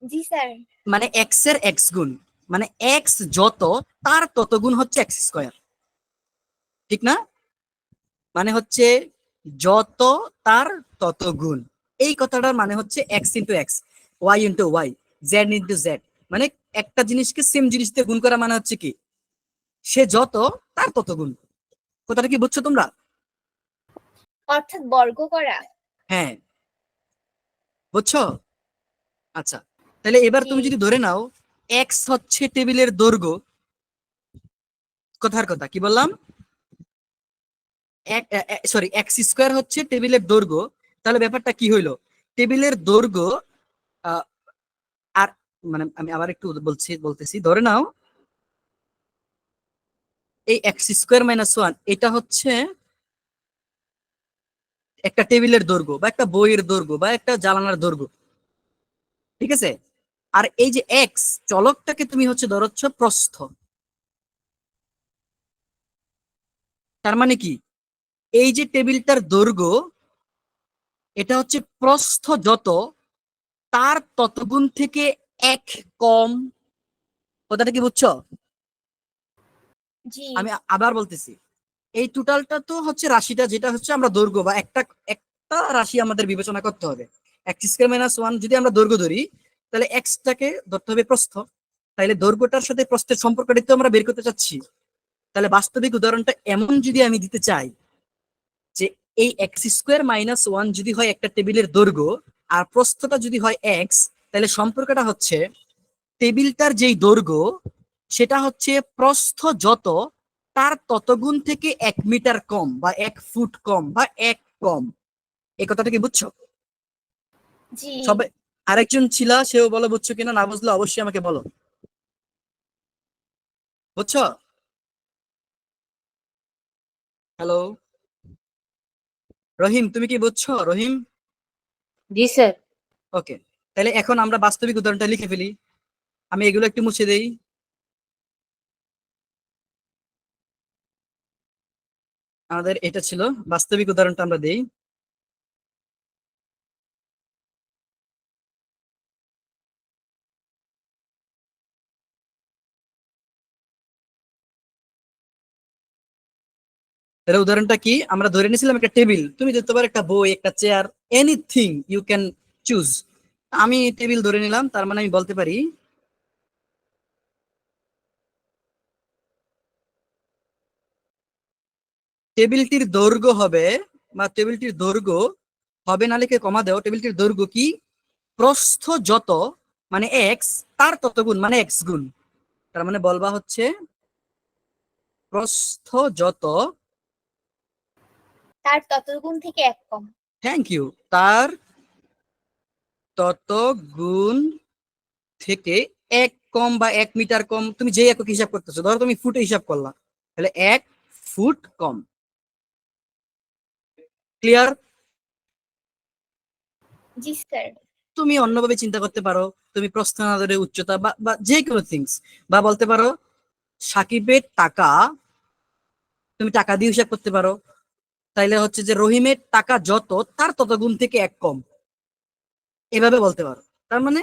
জি স্যার। মানে এক্স এর এক্স গুণ, মানে এক্স যত তার তত গুণ হচ্ছে x², ঠিক না? মানে হচ্ছে যত তার তত গুণ। এই কথাটার মানে হচ্ছে X into X, Y into Y, Z into Z. মানে একটা জিনিসকে সেম জিনিস দিয়ে গুণ করা মানে হচ্ছে কি, সে যত তার তত গুণ। কথাটা কি বুঝছো তোমরা? অর্থাৎ বর্গ করা। হ্যাঁ, বুঝছো? আচ্ছা, তাহলে এবার জি। তুমি যদি ধরে নাও এক্স হচ্ছে টেবিলের দৈর্ঘ্য, কথার কথা কি বললাম, সরি x² হচ্ছে টেবিলের দৈর্ঘ্য, তাহলে ব্যাপারটা কি হইলো, টেবিলের দৈর্ঘ্য আহ, আর মানে আমি আবার একটু বলতেছি, ধরে নাও এই x² - 1 এটা হচ্ছে একটা টেবিলের দৈর্ঘ্য বা একটা বইয়ের দৈর্ঘ্য বা একটা জানালার দৈর্ঘ্য, ঠিক আছে? আর এই যে এক্স চলকটাকে তুমি হচ্ছে ধরছ প্রস্থ। তার মানে কি, এই যে টেবিলটার দৈর্ঘ্য, এটা হচ্ছে প্রস্থ যত তার তত গুণ থেকে 1 কম। কথাটা কি বুঝছো? জি। আমি আবার বলতেছি, এই টোটালটা তো হচ্ছে রাশিটা, যেটা হচ্ছে আমরা দৈর্ঘ্য বা একটা একটা রাশি আমাদের বিবেচনা করতে হবে। x² - 1 যদি আমরা দৈর্ঘ্য ধরি, তাহলে এক্সটাকে ধরতে হবে প্রস্থ। তাহলে দৈর্ঘ্যটার সাথে প্রস্থের সম্পর্কটা তো আমরা বের করতে চাচ্ছি। তাহলে বাস্তবিক উদাহরণটা এমন যদি আমি দিতে চাই যে এই x² - 1 যদি হয় একটা টেবিলের দৈর্ঘ্য আর প্রস্থটা যদি হয় এক্স, তাহলে সম্পর্কটা হচ্ছে টেবিলটার যেই দৈর্ঘ্য সেটা হচ্ছে প্রস্থ যত তার তত গুণ থেকে 1 মিটার কম বা 1 ফুট কম বা 1 কম। এই কথাটা কি বুঝছো? জি। সবাই, আরেকজন ছিলা সেও বলো বুঝছো কিনা, না বুঝলে অবশ্যই আমাকে বলো। বুঝছো? হ্যালো রহিম, তুমি কি বুঝছো রহিম? জি স্যার। ওকে, তাহলে এখন আমরা বাস্তবিক উদাহরণটা লিখে ফেলি। আমি এগুলো একটু মুছে দেই। আমাদের এটা ছিল বাস্তবিক উদাহরণটা, আমরা দেই। তাহলে উদাহরণটা কি, আমরা ধরে নিয়েছিলাম একটা টেবিল, তুমি ধরতে পারো একটা বই, একটা চেয়ার, এনিথিং ইউ ক্যান চুজ। আমি টেবিল ধরে নিলাম, তার মানে আমি বলতে পারি টেবিলটির দৈর্ঘ্য হবে, বা টেবিলটির দৈর্ঘ্য হবে, না লিখে কমা দেও, টেবিলটির দৈর্ঘ্য কি, প্রস্থ যত মানে এক্স, তার তত গুণ মানে এক্স গুণ। তার মানে বলবা হচ্ছে প্রস্থ যত, তার ততগুণ থেকে এক কম। থ্যাংক ইউ, তার তত গুণ থেকে এক কম বা 1 মিটার কম, তুমি যে একক হিসাব করতেছো, ধরো তুমি ফুটে হিসাব করলা, তাহলে 1 ফুট কম। ক্লিয়ার? জি স্যার। তুমি অন্যভাবে চিন্তা করতে পারো, তুমি প্রস্থ না ধরে উচ্চতা বা যে কোনো থিংস, বা বলতে পারো সাকিবের টাকা, তুমি টাকা দিয়ে হিসাব করতে পারো, তাইলে হচ্ছে যে রহিমের টাকা যত, তার তত গুণ থেকে এক কম, এভাবে বলতে পারো। তার মানে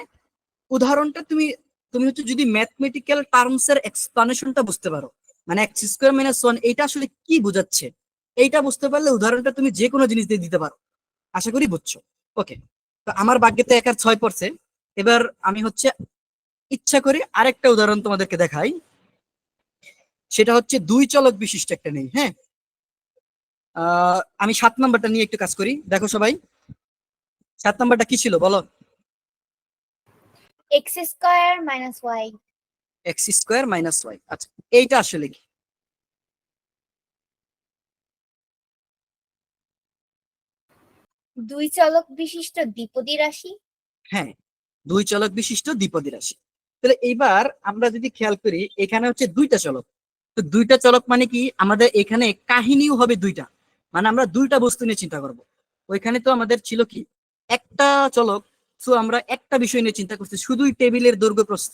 উদাহরণটা তুমি তুমি হচ্ছে যদি ম্যাথমেটিক্যাল টার্মস এর এক্সপ্লানেশনটা বুঝতে পারো, মানে এক্স স্কোয়ার মাইনাস ওয়ান এইটা আসলে কি বোঝাচ্ছে, এইটা বুঝতে পারলে উদাহরণটা তুমি যে কোনো জিনিস দিয়ে দিতে পারো। আশা করি বুঝছো। ওকে, তো আমার ভাগ্যে তো 1 আর 6 পড়ছে। এবার আমি হচ্ছে ইচ্ছা করে আরেকটা উদাহরণ তোমাদেরকে দেখাই। সেটা হচ্ছে 2 চলক বিশিষ্ট একটা নেই, হ্যাঁ। আমি 7 নাম্বারটা নিয়ে একটু কাজ করি, দেখো সবাই। 7 নাম্বারটা কি ছিল বলো? X square minus Y. X square minus Y. আচ্ছা, এইটা আসলে কি? দুই চলক বিশিষ্ট দ্বিপদী রাশি। হ্যাঁ, 2 চলক বিশিষ্ট দ্বিপদী রাশি। তাহলে এইবার আমরা যদি খেয়াল করি, এখানে হচ্ছে 2টা চলক। তো 2টা চলক মানে কি, আমাদের এখানে কাহিনীও হবে 2টা, মানে আমরা 2টা বস্তু নিয়ে চিন্তা করব। ওইখানে তো আমাদের ছিল কি, একটা চলক। তো আমরা একটা বিষয় নিয়ে চিন্তা করছি, শুধুই টেবিলের দৈর্ঘ্য প্রস্থ।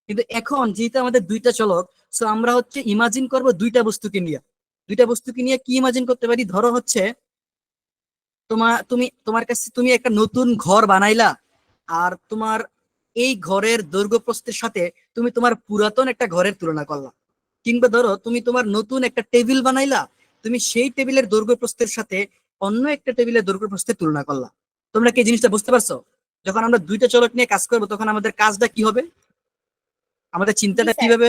কিন্তু এখন যেহেতু আমাদের 2টা চলক, সো আমরা হচ্ছে ইমাজিন করব 2টা বস্তুকে নিয়ে। 2টা বস্তুকে নিয়ে কি ইমাজিন করতে পারি, ধরো হচ্ছে তোমার কাছে তুমি একটা নতুন ঘর বানাইলা, আর তোমার এই ঘরের দৈর্ঘ্য প্রস্থের সাথে তুমি তোমার পুরাতন একটা ঘরের তুলনা করলা। কিংবা ধরো তুমি তোমার নতুন একটা টেবিল বানাইলা, তুমি সেই টেবিলের দৈর্ঘ্য প্রস্থের সাথে অন্য একটা টেবিলের দৈর্ঘ্য প্রস্থের তুলনা করলা। তোমরা কি এই জিনিসটা বুঝতে পারছো? যখন আমরা 2টা চলক নিয়ে কাজ করবো, তখন আমাদের কাজটা কি হবে, আমাদের জি চিন্তাটা স্যার। কিভাবে?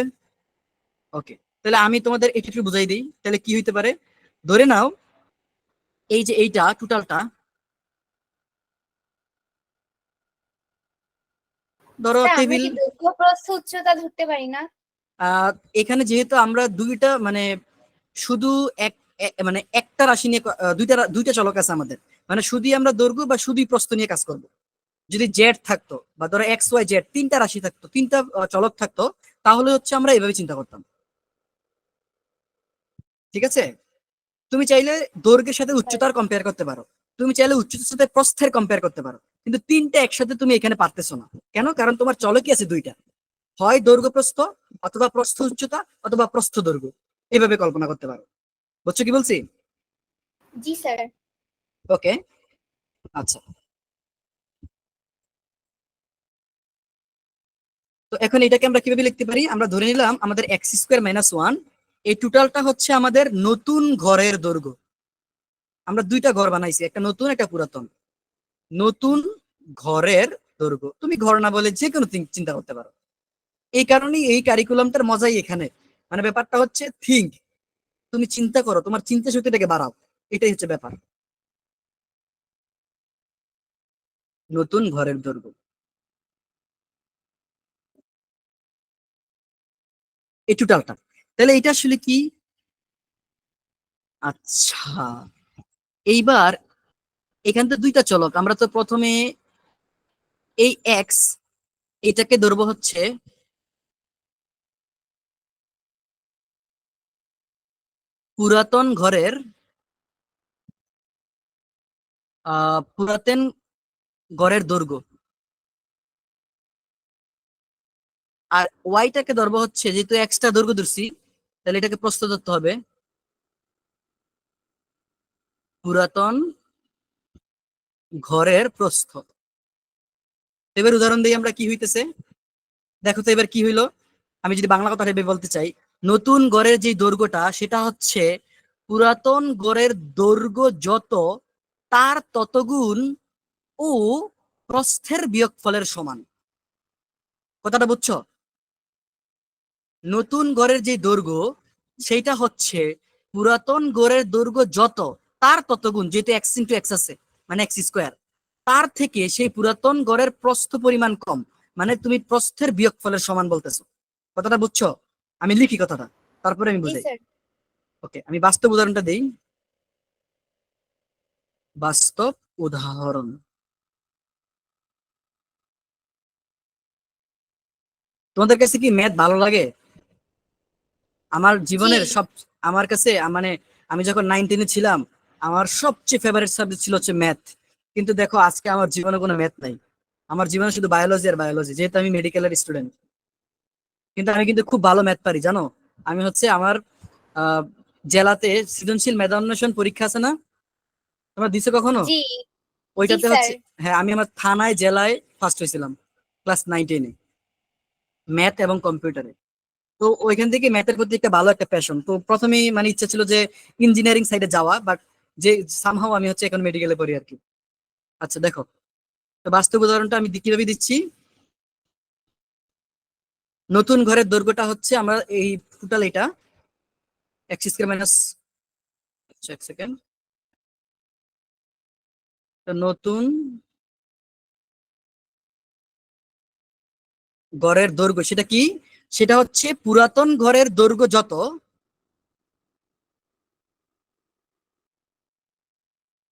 ওকে, তাহলে আমি তোমাদের একটু বুঝাই দিই, তাহলে কি হইতে পারে। ধরে নাও এই যে এইটা টোটালটা, ধরো স্যার আমরা টেবিল। কি দৈর্ঘ্য প্রস্থ উচ্চতা ধরতে পারি না? আহ এখানে যেহেতু আমরা দুইটা মানে শুধু মানে একটা রাশি নিয়ে দুইটা চলক আছে আমাদের, মানে শুধুই আমরা দৈর্ঘ্য বা শুধুই প্রস্থ নিয়ে কাজ করব। যদি জেড থাকতো, বা ধরো এক্স ওয়াই জেড 3টা রাশি থাকতো, 3টা চলক থাকতো, তাহলে হচ্ছে আমরা এভাবে চিন্তা করতাম। ঠিক আছে? তুমি চাইলে দৈর্ঘ্যের সাথে স্যার। উচ্চতার কম্পেয়ার করতে পারো, তুমি চাইলে উচ্চতার সাথে প্রস্থের কম্পেয়ার করতে পারো, কিন্তু 3টা একসাথে তুমি এখানে পারতেছো না। কেন? কারণ তোমার চলকই আছে 2টা, হয় দৈর্ঘ্য প্রস্থ, অথবা প্রস্থ উচ্চতা, অথবা প্রস্থ দৈর্ঘ্য। এভাবে কল্পনা করতে পারো। বুঝছো কি বলছি? জি স্যার। ওকে, আচ্ছা। তো এখন এটাকে আমরা কিভাবে লিখতে পারি, আমরা ধরে নিলাম আমাদের এক্স স্কোয়ার মাইনাস ওয়ান, এই টোটালটা হচ্ছে আমাদের নতুন ঘরের দৈর্ঘ্য। আমরা 2টা ঘর বানাইছি, একটা নতুন একটা পুরাতন। নতুন ঘরের দৈর্ঘ্য, তুমি ঘর না বলে যে কোনো চিন্তা করতে পারো। এই কারণেই এই কারিকুলামটার মজাই এখানে, মানে ব্যাপারটা হচ্ছে থিঙ্ক, তুমি চিন্তা করো, তোমার চিন্তা শক্তিটাকে বাড়াও, এটাই হচ্ছে ব্যাপার। নতুন ঘরের দৈর্ঘ্য, এই টোটালটা। তাহলে এটা আসলে কি? আচ্ছা, এইবার এখান তো 2টা চলক, আমরা তো প্রথমে এই এক্স, এটাকে ধরবো হচ্ছে পুরাতন ঘরের পুরাতন গড়ের দৈর্ঘ্য, আর ওয়াইটাকে ধরবো হচ্ছে, যেহেতু এক্সট্রা দৈর্ঘ্য ধরছি, তাহলে এটাকে প্রস্থ ধরতে হবে, পুরাতন ঘরের প্রস্থ। এবার উদাহরণ দিই আমরা, কি হইতেছে দেখো তো এবার কি হইলো। আমি যদি বাংলা কথা ভেবে বলতে চাই, নতুন গড়ের যে দৈর্ঘ্যটা সেটা হচ্ছে পুরাতন গড়ের দৈর্ঘ্য যত, তার ততগুণ ও প্রস্থের বিয়োগফলের সমান। কথাটা বুঝছো? নতুন গড়ের যে দৈর্ঘ্য সেইটা হচ্ছে পুরাতন গড়ের দৈর্ঘ্য যত, তার ততগুণ, যেহেতু এক্স ইন্টু এক্স আছে মানে এক্স স্কোয়ার, তার থেকে সেই পুরাতন গড়ের প্রস্থ পরিমাণ কম, মানে তুমি প্রস্থের বিয়োগফলের সমান বলতেছো। কথাটা বুঝছো? আমি লিখি কথাটা, তারপরে আমি জি বুঝাই। স্যার। ওকে, আমি বাস্তব উদাহরণটা দেই। বাস্তব উদাহরণ, তোমাদের কাছে কি ম্যাথ ভালো লাগে? আমার জি জীবনের সব, আমার কাছে মানে আমি যখন 9-10-এ ছিলাম, আমার সবচেয়ে ফেভারিট সাবজেক্ট ছিল হচ্ছে ম্যাথ। কিন্তু দেখো আজকে আমার জীবনে কোনো ম্যাথ নাই, আমার জীবনে শুধু বায়োলজি আর বায়োলজি, যেহেতু আমি মেডিকেলের স্টুডেন্ট। কিন্তু আমি কিন্তু খুব ভালো ম্যাথ পারি জানো। আমি হচ্ছে আমার আহ জেলাতে সৃজনশীল মেধা অন্বেষণ পরীক্ষা আছে না, তোমরা দিছো কখনো? জি জি ওইটাতে স্যার। হচ্ছে, হ্যাঁ, আমি আমার থানায় জেলায় ফার্স্ট হয়েছিলাম, ক্লাস 9-10-এ, ম্যাথ এবং কম্পিউটারে। তো ওইখান থেকে ম্যাথের প্রতি একটা ভালো একটা প্যাশন, তো প্রথমেই মানে ইচ্ছা ছিল যে ইঞ্জিনিয়ারিং সাইডে যাওয়া, বাট যে সামহাও আমি হচ্ছে এখন মেডিকেলে পড়ি আর কি। আচ্ছা দেখো, তো বাস্তব উদাহরণটা আমি কিভাবে দিচ্ছি। নতুন ঘরের দৈর্ঘ্যটা হচ্ছে, আমরা এই টোটাল এটা এক্স স্কয়ার মাইনাস, এক সেকেন্ড, নতুন ঘরের দৈর্ঘ্য সেটা কি, সেটা হচ্ছে পুরাতন ঘরের দৈর্ঘ্য যত,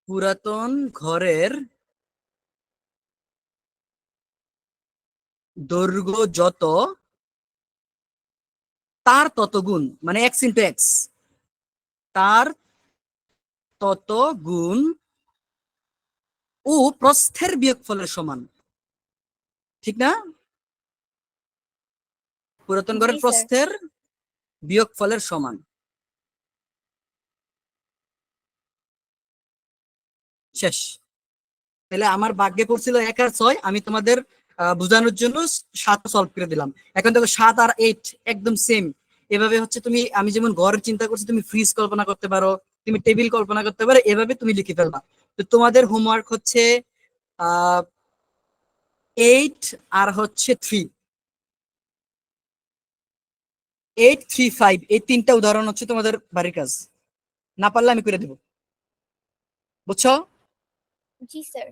পুরাতন ঘরের দৈর্ঘ্য যত, তার তত গুণ, মানে এক্স ইন্টু এক্স, তার তত গুণ ও প্রস্থের বিয়োগফলের সমান। ঠিক না? পুরাতন জি ঘরের স্যার। প্রস্থের বিয়োগফলের সমান। শেষ। তাহলে আমার ভাগ্যে পড়ছিল 1 আর 6, আমি তোমাদের বোঝানোর জন্য 7 সলভ করে দিলাম। এখন দেখো 7 আর 8 একদম সেম। এভাবে হচ্ছে তুমি, আমি যেমন ঘরের চিন্তা করছি, তুমি ফ্রিজ কল্পনা করতে পারো, তুমি টেবিল কল্পনা করতে পারো, এভাবে তুমি লিখে ফেলবা। তো তোমাদের হোমওয়ার্ক হচ্ছে 8 আর হচ্ছে 3, 8, 3, 5, এই 3টা উদাহরণ হচ্ছে তোমাদের বাড়ির কাজ। না পারলে আমি করে দেবো, বুঝছো? জি স্যার।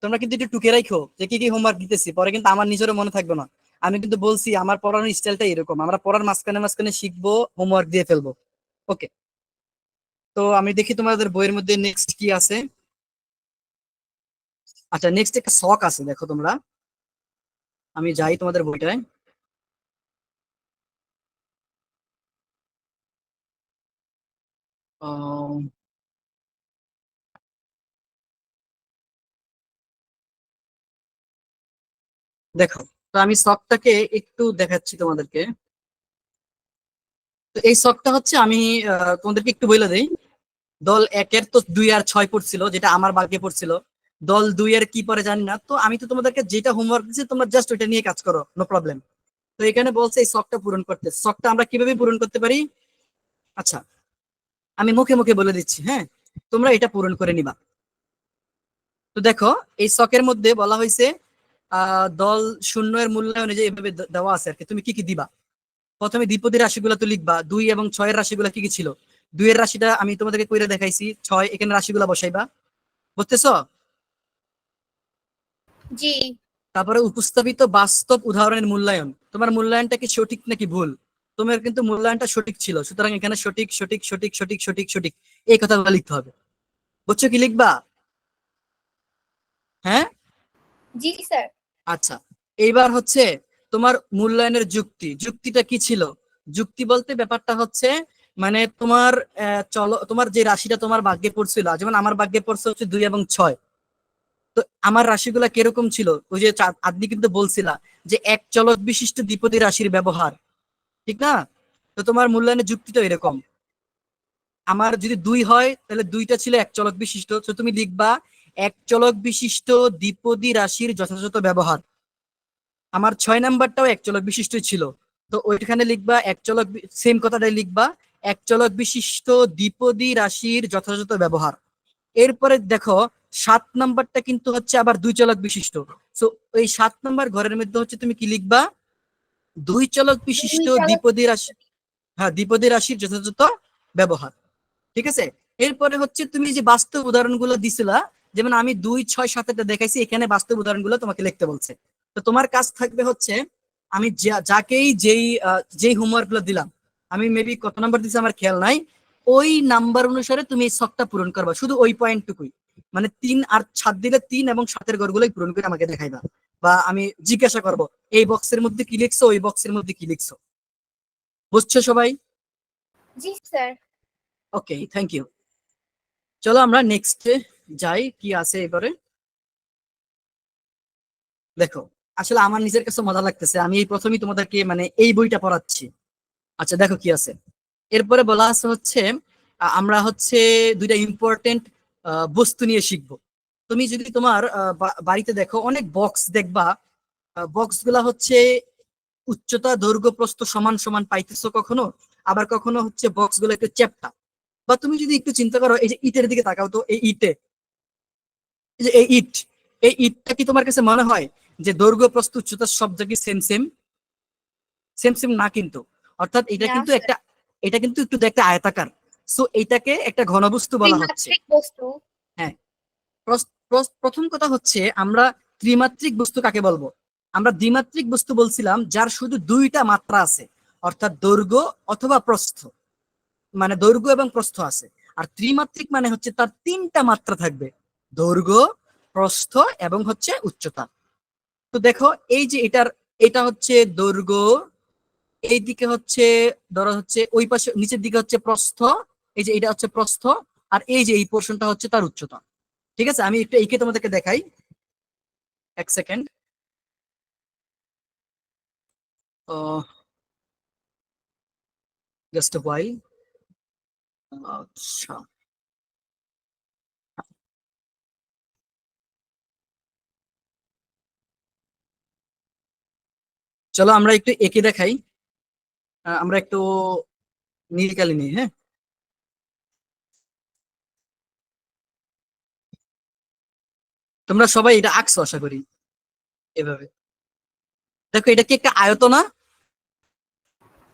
তোমরা কিন্তু একটু টুকে রাখো যে কি কি হোমওয়ার্ক দিতেছি, পরে কিন্তু আমার নিজেরও মনে থাকবে না। আমি কিন্তু বলছি আমার পড়ানোর স্টাইলটা এরকম, আমরা পড়ার মাঝখানে মাঝখানে শিখবো, হোমওয়ার্ক দিয়ে ফেলবো। ওকে, তো আমি দেখি তোমাদের বইয়ের মধ্যে নেক্সট কি আছে। আচ্ছা, নেক্সট একটা শখ আছে, দেখো তোমরা, আমি যাই তোমাদের বইটায়। আহ, দেখো, তো আমি শখটাকে একটু দেখাচ্ছি তোমাদেরকে। তো এই শখটা হচ্ছে আমি তোমাদেরকে একটু বলে দেই। দল 1-এর তো 2 আর 6 পড়ছিল, যেটা আমার ভাগ্যে পড়ছিল। দল 2-এর কি পরে জানি না, তো আমি তো তোমাদেরকে যেটা হোমওয়ার্ক দিচ্ছি তোমরা জাস্ট ওইটা নিয়ে কাজ করো, নো প্রবলেম। তো এখানে বলছে এই শখটা পূরণ করতে, শখটা আমরা কিভাবে পূরণ করতে পারি। আচ্ছা, আমি মুখে মুখে বলে দিচ্ছি, হ্যাঁ, তোমরা এটা পূরণ করে নিবা। তো দেখো, এই শখের মধ্যে বলা হয়েছে দল 0-এর মূল্যায়নে যে এভাবে দেওয়া আছে আর কি, তুমি কি কি দিবা। প্রথমে দ্বিপদী রাশিগুলো তো লিখবা, 2 এবং 6-এর রাশিগুলো কি কি ছিল। 2-এর রাশিটা আমি তোমাদেরকে কইরা দেখাইছি, 6 এখানে রাশিগুলো বসাইবা, বুঝতেছো? জি তারপরে উপস্থাপিত বাস্তব উদাহরণের মূল্যায়ন, তোমার মূল্যায়নটা কি সঠিক নাকি ভুল। তোমার কিন্তু মূল্যায়নটা সঠিক ছিল, সুতরাং এখানে সঠিক সঠিক সঠিক সঠিক সঠিক সঠিক এই কথাগুলো লিখতে হবে। বুঝছো কি লিখবা? হ্যাঁ। জি স্যার। আচ্ছা, এইবার হচ্ছে তোমার মূল্যায়নের যুক্তি, যুক্তিটা কি ছিল। যুক্তি বলতে ব্যাপারটা হচ্ছে মানে তোমার চলো, তোমার যে রাশিটা তোমার ভাগ্যে পড়ছিল, যেমন আমার ভাগ্যে পড়ছে হচ্ছে 2 এবং 6। তো আমার রাশিগুলা কিরকম ছিল? ওই যে আদনি কিন্তু বলছিলা যে এক চলক বিশিষ্ট দ্বিপদী রাশির ব্যবহার, ঠিক না? তো তোমার মূল্যায়নের যুক্তি তো এরকম। আমার যদি 2 হয় তাহলে 2টা ছিল এক চলক বিশিষ্ট, তো তুমি লিখবা এক চলক বিশিষ্ট দ্বিপদী রাশির যথাযথ ব্যবহার। আমার 6 নাম্বারটাও এক চলক বিশিষ্টই ছিল, তো ওইখানে লিখবা এক চলক, সেম কথাটাই লিখবা, এক চলক বিশিষ্ট দ্বিপদী রাশির যথাযথ ব্যবহার। এরপরে দেখো 7 নাম্বারটা কিন্তু হচ্ছে আবার 2 চলক বিশিষ্ট। সো এই 7 নাম্বার ঘরের মধ্যে হচ্ছে তুমি কি লিখবা? 2 চলক বিশিষ্ট দুই চলক দ্বিপদী রাশি, হ্যাঁ দ্বিপদী রাশির যথাযথ ব্যবহার। ঠিক আছে। এরপরে হচ্ছে তুমি যে বাস্তব উদাহরণগুলো দিছিলা, যেমন আমি 2, 6, 7 দেখাইছি, এখানে বাস্তব উদাহরণগুলো তোমাকে লিখতে বলছে। তো তোমার কাজ থাকবে হচ্ছে আমি যাকেই যেই হোমওয়ার্ক গুলো দিলাম, আমি মেবি কত নাম্বার দিছি আমার খেয়াল নাই, ওই নাম্বার অনুসারে তুমি এই ছকটা পূরণ করবা, শুধু ওই পয়েন্টটুকুই। মানে 3 আর 7 দিলে 3 এবং 7-এর ঘরগুলোই পূরণ করে আমাকে দেখাইবা, বা আমি জিজ্ঞাসা করব এই বক্সের মধ্যে কি লিখছো, ওই বক্সের মধ্যে কি লিখছো। বুঝছো সবাই? জি স্যার। Okay, thank you. চলো আমরা নেক্সটে যাই, কি আছে এবারে। দেখো, আসলে আমার নিজের কাছে মজা লাগতেছে, আমি এই প্রথমেই তোমাদেরকে মানে এই বইটা পড়াচ্ছি। আচ্ছা দেখো কি আছে। এরপরে বলা আছে হচ্ছে আমরা হচ্ছে 2টা ইম্পর্টেন্ট বস্তু নিয়ে শিখবো। তুমি যদি তোমার বাড়িতে দেখো অনেক বক্স দেখবা, বক্স গুলা হচ্ছে উচ্চতা দৈর্ঘ্য প্রস্থ সমান সমান পাইতেছো কখনো, আবার কখনো হচ্ছে বক্স গুলো একটু চ্যাপ্টা। বা তুমি যদি একটু চিন্তা করো, এই যে ইটের দিকে তাকাও তো, এই ইটে, এই যে এই ইটটা কি তোমার কাছে মনে হয় যে দৈর্ঘ্য প্রস্থ উচ্চতা সব জায়গায় সেম সেম? সেম সেম না কিন্তু। অর্থাৎ এটা না কিন্তু স্যার। একটা, এটা কিন্তু একটু দেখতে আয়তাকার। সো এইটাকে একটা ঘনবস্তু বলা হচ্ছে। ত্রিমাত্রিক বস্তু। হ্যাঁ, প্রথম কথা হচ্ছে আমরা ত্রিমাত্রিক বস্তু কাকে বলবো? আমরা দ্বিমাত্রিক বস্তু বলছিলাম যার শুধু 2টা মাত্রা আছে, অর্থাৎ দৈর্ঘ্য অথবা প্রস্থ, মানে দৈর্ঘ্য এবং প্রস্থ আছে। আর ত্রিমাত্রিক মানে হচ্ছে তার 3টা মাত্রা থাকবে, দৈর্ঘ্য, প্রস্থ এবং হচ্ছে উচ্চতা। তো দেখো এই যে এটা হচ্ছে দৈর্ঘ্য, এই দিকে হচ্ছে ধরো হচ্ছে ওই পাশে নিচের দিকে হচ্ছে প্রস্থ, এই যে এটা হচ্ছে প্রস্থ, আর এই যে এই পোর্শনটা হচ্ছে তার উচ্চতা। ঠিক আছে, আমি একটু এইকে তোমাদেরকে দেখাই, এক সেকেন্ড। Just while. আচ্ছা, চলো আমরা একটু একে দেখাই। আমরা একটু নীল কালি নিই, হ্যাঁ। তোমরা সবাই এটা আঁকছো আশা করি, এভাবে। দেখো এটা কি একটা আয়ত না?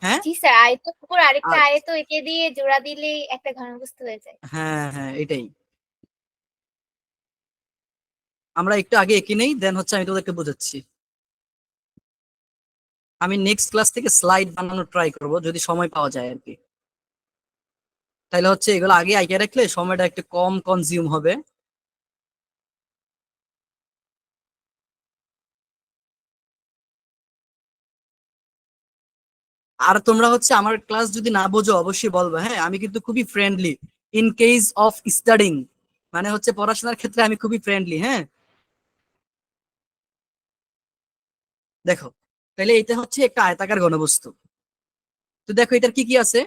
হ্যাঁ জি স্যার, আয়তের উপর আরেকটা আচ্ছা, আয়ত এঁকে দিয়ে জোড়া দিলেই একটা ঘনবস্তু হয়ে যায়। হ্যাঁ হ্যাঁ এটাই। আমরা একটু আগে এঁকে নেই, দেন হচ্ছে আমি তোদেরকে বোঝাচ্ছি। আমি নেক্সট ক্লাস থেকে স্লাইড বানানোর ট্রাই করব যদি সময় পাওয়া যায় আর কি। তাহলে হচ্ছে এগুলো আগে আঁকে রাখলে সময়টা একটু কম কনজিউম হবে। আর তোমরা হচ্ছে আমার ক্লাস যদি না বোঝো অবশ্যই বলবে, হ্যাঁ। আমি কিন্তু খুবই friendly in case of studying, মানে হচ্ছে পড়াশোনার ক্ষেত্রে আমি খুবই ফ্রেন্ডলি, হ্যাঁ। দেখো, তাহলে এটা হচ্ছে একটা আয়তাকার ঘনবস্তু। তো দেখো এটার কি কি আছে,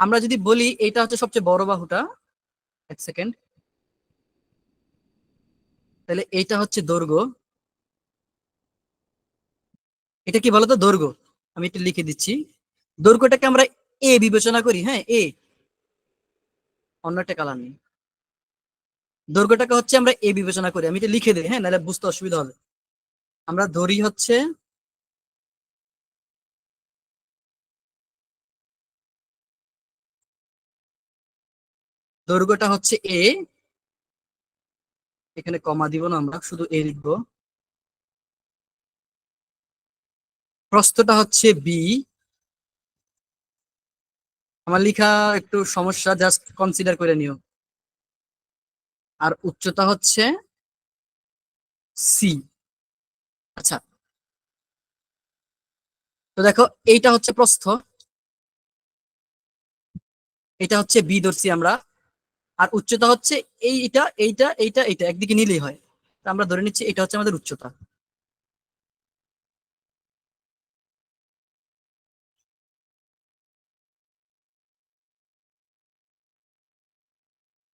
আমরা যদি বলি এটা হচ্ছে সবচেয়ে বড় বাহুটা, এক সেকেন্ড। তাহলে এইটা হচ্ছে দৈর্ঘ্য, এটা কি বলতো দৈর্ঘ্য। আমি একটু লিখে দিচ্ছি, দৈর্ঘ্যটাকে আমরা এ বিবেচনা করি, হ্যাঁ এ, অন্য একটা কালার নেই। দৈর্ঘ্যটাকে হচ্ছে আমরা এ বিবেচনা করি, আমি এটা লিখে দিই, হ্যাঁ, নাহলে বুঝতে অসুবিধা হবে। আমরা ধরি হচ্ছে দৈর্ঘ্যটা হচ্ছে এ, এখানে কমা দিব না, আমরা শুধু এ লিখবো। প্রস্থটা হচ্ছে বি, আমার লেখা একটু সমস্যা, জাস্ট কনসিডার করে নিও। আর উচ্চতা হচ্ছে সি। আচ্ছা, তো দেখো এইটা হচ্ছে প্রস্থ, এটা হচ্ছে বি ধরছি আমরা। আর উচ্চতা হচ্ছে এইটা এইটা এইটা এইটা একদিকে নিলেই হয়। আমরা ধরে নিচ্ছি এটা হচ্ছে আমাদের উচ্চতা।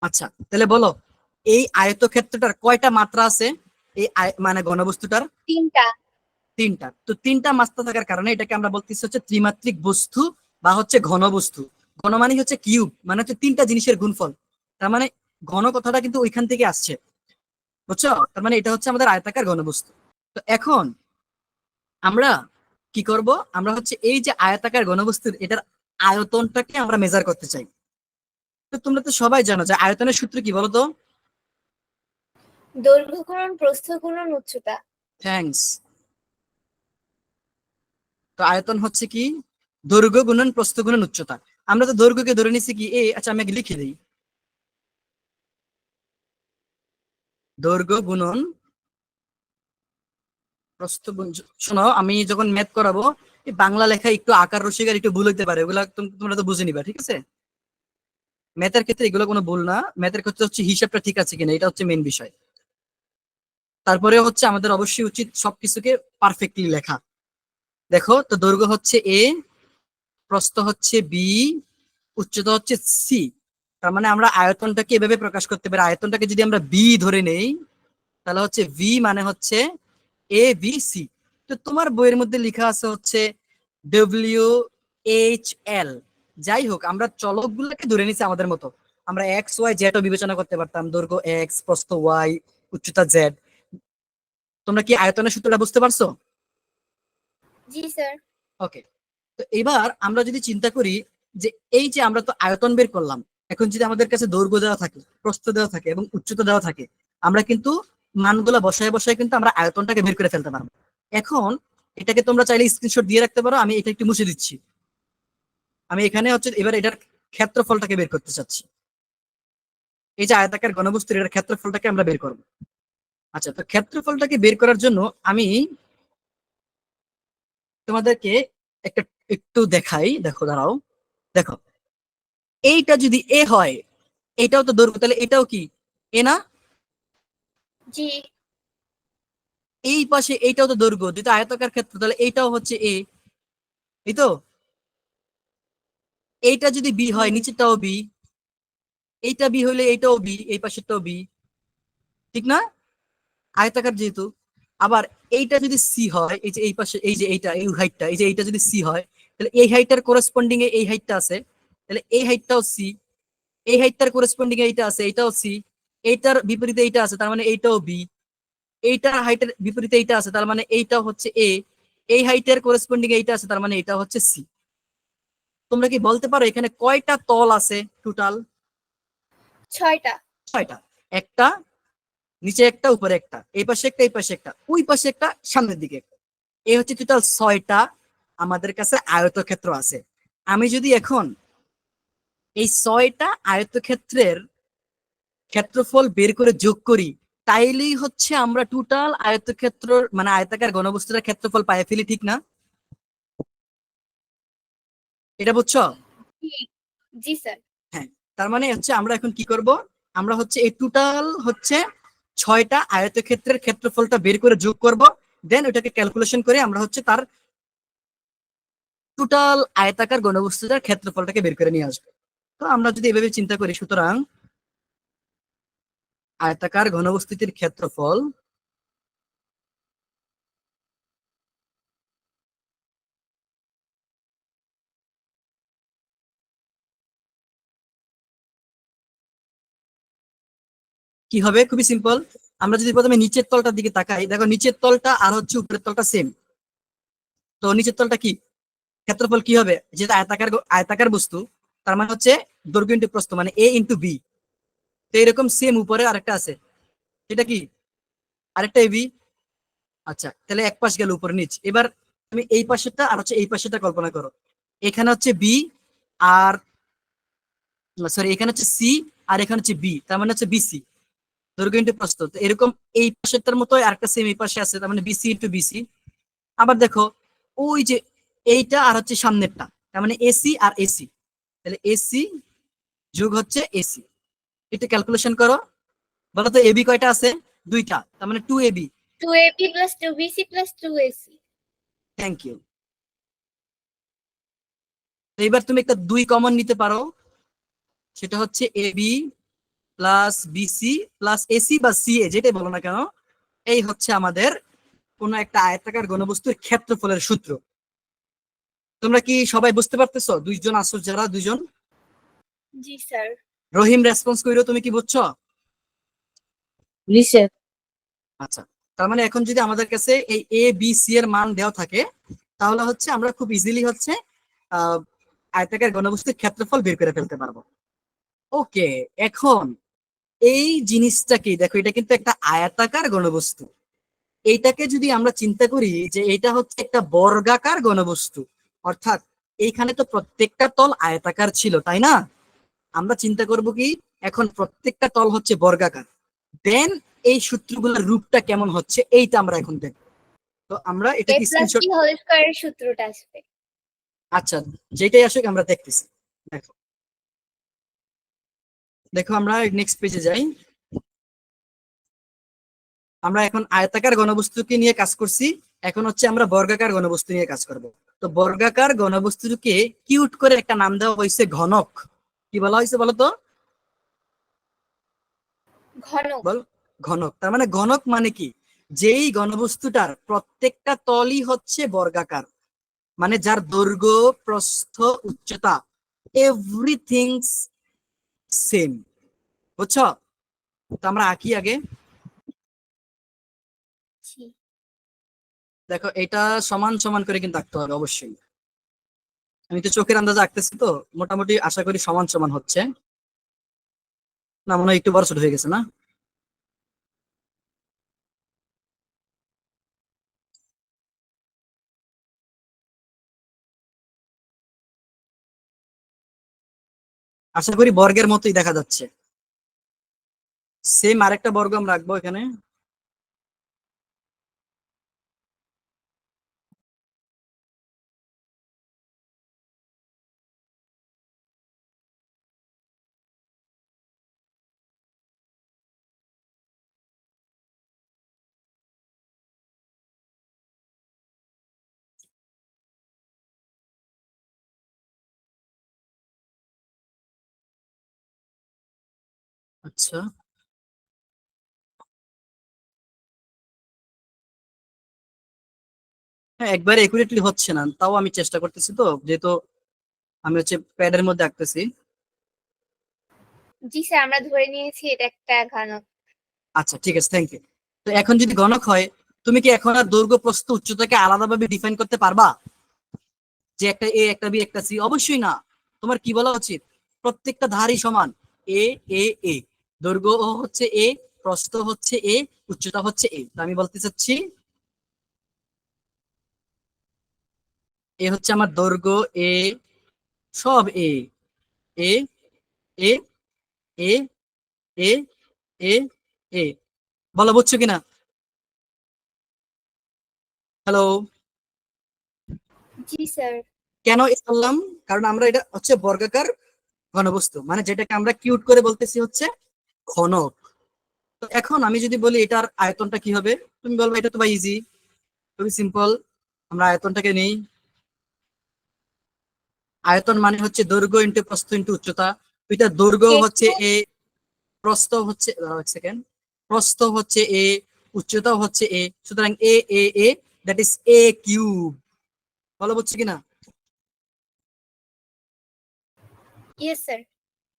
আচ্ছা, তাহলে বলো এই আয়তক্ষেত্রটার কয়টা মাত্রা আছে? এই মানে ঘনবস্তুটার 3টা। 3টা। তো 3টা মাত্রা থাকার কারণে এটাকে আমরা বলতেছি হচ্ছে ত্রিমাত্রিক বস্তু বা হচ্ছে ঘনবস্তু। ঘন মানে হচ্ছে কিউব, মানে হচ্ছে 3টা জিনিসের গুণফল। তার মানে ঘন কথাটা কিন্তু ওইখান থেকে আসছে, বুঝছো? তার মানে এটা হচ্ছে আমাদের আয়তাকার ঘনবস্তু। তো এখন আমরা কি করব? আমরা হচ্ছে এই যে আয়তাকার ঘনবস্তুর এটার আয়তনটাকে আমরা মেজার করতে চাই। তো তোমরা তো সবাই জানো যে আয়তনের সূত্র কি বলো তো? দৈর্ঘ্য গুণন প্রস্থ গুণন উচ্চতা। থ্যাঙ্কস। তো আয়তন হচ্ছে কি? দৈর্ঘ্য গুণন প্রস্থ গুণন উচ্চতা। আমরা তো দৈর্ঘ্যকে ধরে নিছি কি এ, আচ্ছা আমি আগে লিখে দিই, দৈর্ঘ্য গুণন প্রস্থ শোনো, আমি যখন ম্যাথ করাবো এই বাংলা লেখা একটু আকার রসিকার একটু ভুল হইতে পারে, ওগুলা তোমরা তো বুঝে নিবা, ঠিক আছে? ম্যাথের ক্ষেত্রে এগুলো কোনো ভুল না, ম্যাথের ক্ষেত্রে হচ্ছে হিসাবটা ঠিক আছে কিনা এটা হচ্ছে মেন বিষয়। তারপরে হচ্ছে আমাদের অবশ্যই উচিত সবকিছুকে পারফেক্টলি লেখা। দেখো তো দৈর্ঘ্য হচ্ছে এ, প্রস্থ হচ্ছে বি, উচ্চতা হচ্ছে সি। তার মানে আমরা আয়তনটাকে এভাবে প্রকাশ করতে পারি, আয়তনটাকে যদি আমরা বি ধরে নেই তাহলে হচ্ছে ভি মানে হচ্ছে এ বি সি। তো তোমার বইয়ের মধ্যে লেখা আছে হচ্ছে ডব্লিউ এইচ এল। যাই হোক, আমরা চলকগুলোকে ধরে নিছি আমাদের মতো। আমরা এক্স ওয়াই জেড ও বিবেচনা করতে পারতাম, দৈর্ঘ্য এক্স, প্রস্থ ওয়াই, উচ্চতা জেড। তোমরা কি আয়তনের সূত্রটা বুঝতে পারছো? জি স্যার। ওকে। তো এবার আমরা যদি চিন্তা করি যে এই যে আমরা তো আয়তন বের করলাম, এখন যদি আমাদের কাছে দৈর্ঘ্য দেওয়া থাকে, প্রস্থ দেওয়া থাকে এবং উচ্চতা দেওয়া থাকে, আমরা কিন্তু মানগুলা বসায় বসায় কিন্তু আমরা আয়তনটাকে বের করে ফেলতে পারবো। এখন এটাকে তোমরা চাইলে স্ক্রিনশট দিয়ে রাখতে পারো, আমি এটা একটু মুছে দিচ্ছি। আমি এখানে হচ্ছে এবার এটার ক্ষেত্রফলটাকে বের করতে চাচ্ছি। এই যে আয়তাকার ঘনবস্তুর এটার ক্ষেত্রফলটাকে আমরা বের করবো। আচ্ছা, তো ক্ষেত্রফলটাকে বের করার জন্য আমি তোমাদেরকে একটা একটু দেখাই, দেখো দাঁড়াও। দেখো, এইটা যদি এ হয়, এটাও তো দৈর্ঘ্য, তাহলে এটাও কি এ না? জি। এই পাশে এইটাও তো দৈর্ঘ্য, যেটা আয়তাকার ক্ষেত্র, তাহলে এইটাও হচ্ছে এ, এই তো। এইটা যদি বি হয়, নিচেরটাও বি, এইটা বি হইলে এইটাও বি, এই পাশেরটাও বি, ঠিক না? আয়তাকার যেহেতু। আবার এইটা যদি সি হয়, এই যে এই পাশে এই যে এইটা এই হাইটটা, এই যে এইটা যদি সি হয়, তাহলে এই হাইটটার করেসপন্ডিং এ এই হাইটটা আছে, তাহলে এই হাইটটাও সি। এই হাইটটার করেসপন্ডিং এ এইটা আছে, এইটাও সি। এইটার বিপরীতে এইটা আছে, তার মানে এইটাও বি। এইটার হাইটের বিপরীতে এইটা আছে, তার মানে এইটাও হচ্ছে এ। এই হাইটের করেসপন্ডিং এইটা আছে, তার মানে এটা হচ্ছে সি। তোমরা কি বলতে পারো এখানে কয়টা তল আছে টোটাল? 6টা। 6টা। একটা, নিচে একটা, উপরে একটা, এই পাশে একটা, এই পাশে একটা, ওই পাশে একটা, সামনের দিকে একটা। এই হচ্ছে টোটাল 6টা আমাদের কাছে আয়তক্ষেত্র আছে। আমি যদি এখন এই 6টা আয়তক্ষেত্রের ক্ষেত্রফল বের করে যোগ করি, তাইলেই হচ্ছে আমরা টোটাল আয়তক্ষেত্র মানে আয়তাকার ঘনবস্তুটার ক্ষেত্রফল পাই ফেলি, ঠিক না? এটা বুঝছো? জি। জি স্যার। হ্যাঁ। তার মানে হচ্ছে আমরা এখন কি করব? আমরা হচ্ছে এই টোটাল হচ্ছে 6টা আয়তক্ষেত্রের ক্ষেত্রফলটা বের করে যোগ করব, দেন ওটাকে ক্যালকুলেশন করে আমরা হচ্ছে তার টোটাল আয়তাকার ঘনবস্তুটার ক্ষেত্রফলটাকে বের করে নিয়ে আসবো। তো আমরা যদি এভাবে চিন্তা করি, সুতরাং আয়তাকার ঘনবস্তুটির ক্ষেত্রফল কি হবে? খুবই সিম্পল। আমরা যদি প্রথমে নিচের তলটার দিকে তাকাই, দেখো নিচের তলটা আর হচ্ছে উপরের তলটা সেম। তো নিচের তলটা কি ক্ষেত্রফল কি হবে? যেটা আয়তাকার আয়তাকার বস্তু, তার মানে হচ্ছে দৈর্ঘ্য ইন্টু প্রস্থ, মানে এ ইন্টু বি। তো এরকম সেম উপরে আরেকটা আছে, এটা কি আরেকটা এবি। আচ্ছা, তাহলে এক পাশ গেল উপরে নিচ। এবার তুমি এই পাশেরটা আর হচ্ছে এই পাশেরটা কল্পনা করো। এখানে হচ্ছে বি আর সরি, এখানে হচ্ছে সি আর এখানে হচ্ছে বি, তার মানে হচ্ছে বিসি। দৈর্ঘ্য ইন্টু প্রস্থ, তো এরকম এই পাশেরটার মতো আরেকটা সেম এই পাশে আছে, তার মানে বিসি ইন্টু বিসি। আবার দেখো ওই যে এইটা আর হচ্ছে সামনেরটা, তার মানে এসি আর এসি, তাহলে এসি যোগ হচ্ছে এসি। এটা ক্যালকুলেশন করো, বলো তো এবি কয়টা আছে? দুইটা, তার মানে 2ab। 2ab plus 2bc plus 2ac। Thank you. এবার তুমি একটা 2 কমন নিতে পারো, সেটা হচ্ছে ab plus BC plus AC বা সিএ, যেটাই বলো না কেন। এই হচ্ছে আমাদের কোন একটা আয়তাকার ঘনবস্তুর ক্ষেত্রফলের সূত্র। তোমরা কি সবাই বুঝতে পারতেছো? দুইজন আসো, যারা দুইজন, জি স্যার। রহিম রেসপন্স কইরো, তুমি কি বুঝছো? জি স্যার। আচ্ছা, তার মানে এখন যদি আমাদের কাছে এই এ বি সি এর মান দেওয়া থাকে, তাহলে হচ্ছে আমরা খুব ইজিলি হচ্ছে আয়তাকার ঘনবস্তুর ক্ষেত্রফল বের করে ফেলতে পারবো। ওকে, এখন এই জিনিসটা কি, দেখো এটা কিন্তু একটা আয়তাকার ঘনবস্তু। এইটাকে যদি আমরা চিন্তা করি যে এটা হচ্ছে একটা বর্গাকার ঘনবস্তু, অর্থাৎ এইখানে তো প্রত্যেকটা তল আয়তাকার ছিল, তাই না? আমরা চিন্তা করব কি, এখন প্রত্যেকটা তল হচ্ছে বর্গাকার, দেন এই সূত্রগুলোর রূপটা কেমন হচ্ছে এইটা আমরা এখন দেখব। তো আমরা a এটাকে plus screenshot, b whole square এর সূত্রটা আসবে। আচ্ছা যেটাই আসুক আমরা দেখতেছি। দেখো দেখো আমরা নেক্সট পেজে যাই। আমরা এখন আয়তাকার ঘনবস্তুকে নিয়ে কাজ করছি, এখন হচ্ছে আমরা বর্গাকার ঘনবস্তু নিয়ে কাজ করব। তো বর্গাকার ঘনবস্তুকে কিউট করে একটা নাম দেওয়া হয়েছে ঘনক। কি বলা হয়েছে বলো তো? ঘনক। বল। ঘনক, তার মানে ঘনক মানে কি, যেই ঘনবস্তুটার প্রত্যেকটা তলই হচ্ছে বর্গাকার, মানে যার দৈর্ঘ্য প্রস্থ উচ্চতা এভরিথিং সেম। বুঝছো? তো আমরা আঁকি আগে। জি। দেখো এটা সমান সমান করে কিন্তু আঁকতে হবে অবশ্যই। আমি তো চোখের আন্দাজে আঁকতেছি, তো মোটামুটি আশা করি সমান সমান হচ্ছে। না, মনে হয় একটু বড় ছোট হয়ে গেছে না? আশা করি বর্গের মতোই দেখা যাচ্ছে। সেম আরেকটা বর্গ আমরা রাখবো এখানে। আচ্ছা, হ্যাঁ একবারে একুরেটলি হচ্ছে না, তাও আমি চেষ্টা করতেছি, তো যেহেতু আমি হচ্ছে প্যাডের মধ্যে আঁকতেছি। জি স্যার, আমরা ধরে নিয়েছি এটা একটা ঘনক। আচ্ছা ঠিক আছে, থ্যাংক ইউ। তো এখন যদি ঘনক হয়, তুমি কি এখন আর দৈর্ঘ্য প্রস্থ উচ্চতাকে আলাদাভাবে ডিফাইন করতে পারবা, যে একটা এ একটা বি একটা সি? অবশ্যই না। তোমার কি বলা উচিত, প্রত্যেকটা ধারই সমান, এ এ এ, দৈর্ঘ্য হচ্ছে এ, প্রস্থ হচ্ছে এ, উচ্চতা হচ্ছে এ। তো আমি বলতে চাচ্ছি এ হচ্ছে আমার দৈর্ঘ্য এ, সব এ এ এ এ এ এ এ। বলো বুঝছো কিনা? হ্যালো? জি স্যার। কেন এ বললাম, কারণ আমরা এটা হচ্ছে বর্গাকার ঘনবস্তু, মানে যেটাকে আমরা কিউট করে বলতেছি হচ্ছে ঘনক। তো এখন আমি যদি বলি এটার আয়তনটা কি হবে, তুমি বলবো এটা তো ভাই ইজি, খুবই সিম্পল। আমরা আয়তনটাকে নেই। আয়তন মানে হচ্ছে দৈর্ঘ্য ইন্টু প্রস্থ ইন্টু উচ্চতা। এটা দৈর্ঘ্য হচ্ছে যেহেতু এ, প্রস্থ হচ্ছে, এক সেকেন্ড, প্রস্থ হচ্ছে এ, উচ্চতাও হচ্ছে এ, সুতরাং এ এ এ, দ্যাট ইজ এ কিউব। বলো বুঝছো কিনা? Yes sir.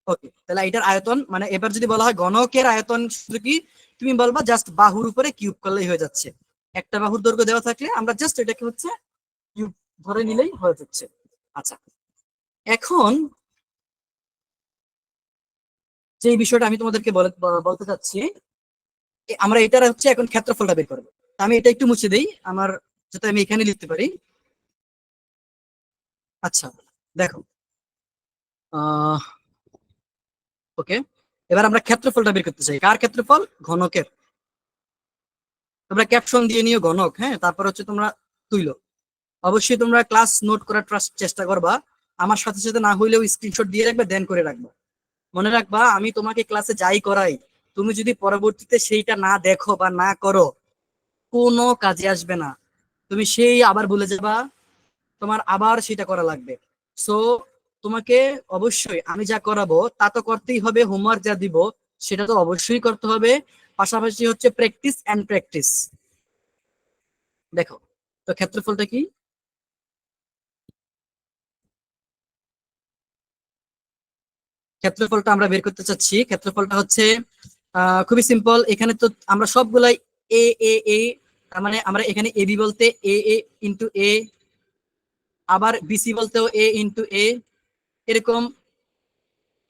ওকে, তাহলে এটার আয়তন মানে, এবার যদি বলা হয় ঘনকের আয়তন শুধু কি, তুমি বলবা জাস্ট বাহুর উপরে কিউব করলেই হয়ে যাচ্ছে। একটা বাহুর দৈর্ঘ্য দেওয়া থাকলে আমরা জাস্ট এটাকে হচ্ছে কিউব ধরে নিলেই হয়ে যাচ্ছে। আচ্ছা, এখন যে বিষয়টা আমি তোমাদেরকে বলতে চাচ্ছি, আমরা এটার হচ্ছে এখন ক্ষেত্রফলটা বের করবো। আমি এটা একটু মুছে দিই আমার, যাতে আমি এখানে লিখতে পারি। আচ্ছা দেখো, ওকে, এবার আমরা ক্ষেত্রফলটা বের করতে চাই। কার ক্ষেত্রফল? ঘনকের। তোমরা ক্যাপশন দিয়ে নিও ঘনক, হ্যাঁ, তারপর হচ্ছে তোমরা তুইলো। অবশ্যই তোমরা ক্লাস নোট করার চেষ্টা করবা, আমার সাথে সাথে না হইলেও স্ক্রিনশট দিয়ে রাখবে, দেন করে রাখবা। মনে রাখবা, আমি তোমাকে ক্লাসে যাই করাই, তুমি যদি পরবর্তীতে সেইটা না দেখো বা না করো, কোনো কাজে আসবে না। তুমি সেই আবার ভুলে যাবা, তোমার আবার সেটা করা লাগবে। সো তোমাকে অবশ্যই আমি যা করাবো তা তো করতেই হবে, হোমওয়ার্ক যা দিব সেটা তো অবশ্যই করতে হবে। পাশাপাশি হচ্ছে প্র্যাকটিস এন্ড প্র্যাকটিস। দেখো, তো ক্ষেত্রফলটা কি? ক্ষেত্রফলটা আমরা বের করতে চাচ্ছি। ক্ষেত্রফলটা হচ্ছে খুবই সিম্পল। এখানে তো আমরা সবগুলাই এ এ এ, তার মানে আমরা এখানে এ বি বলতে এ এ ইন্টু এ, আবার বিসি বলতেও এ ইন্টু এ, এরকম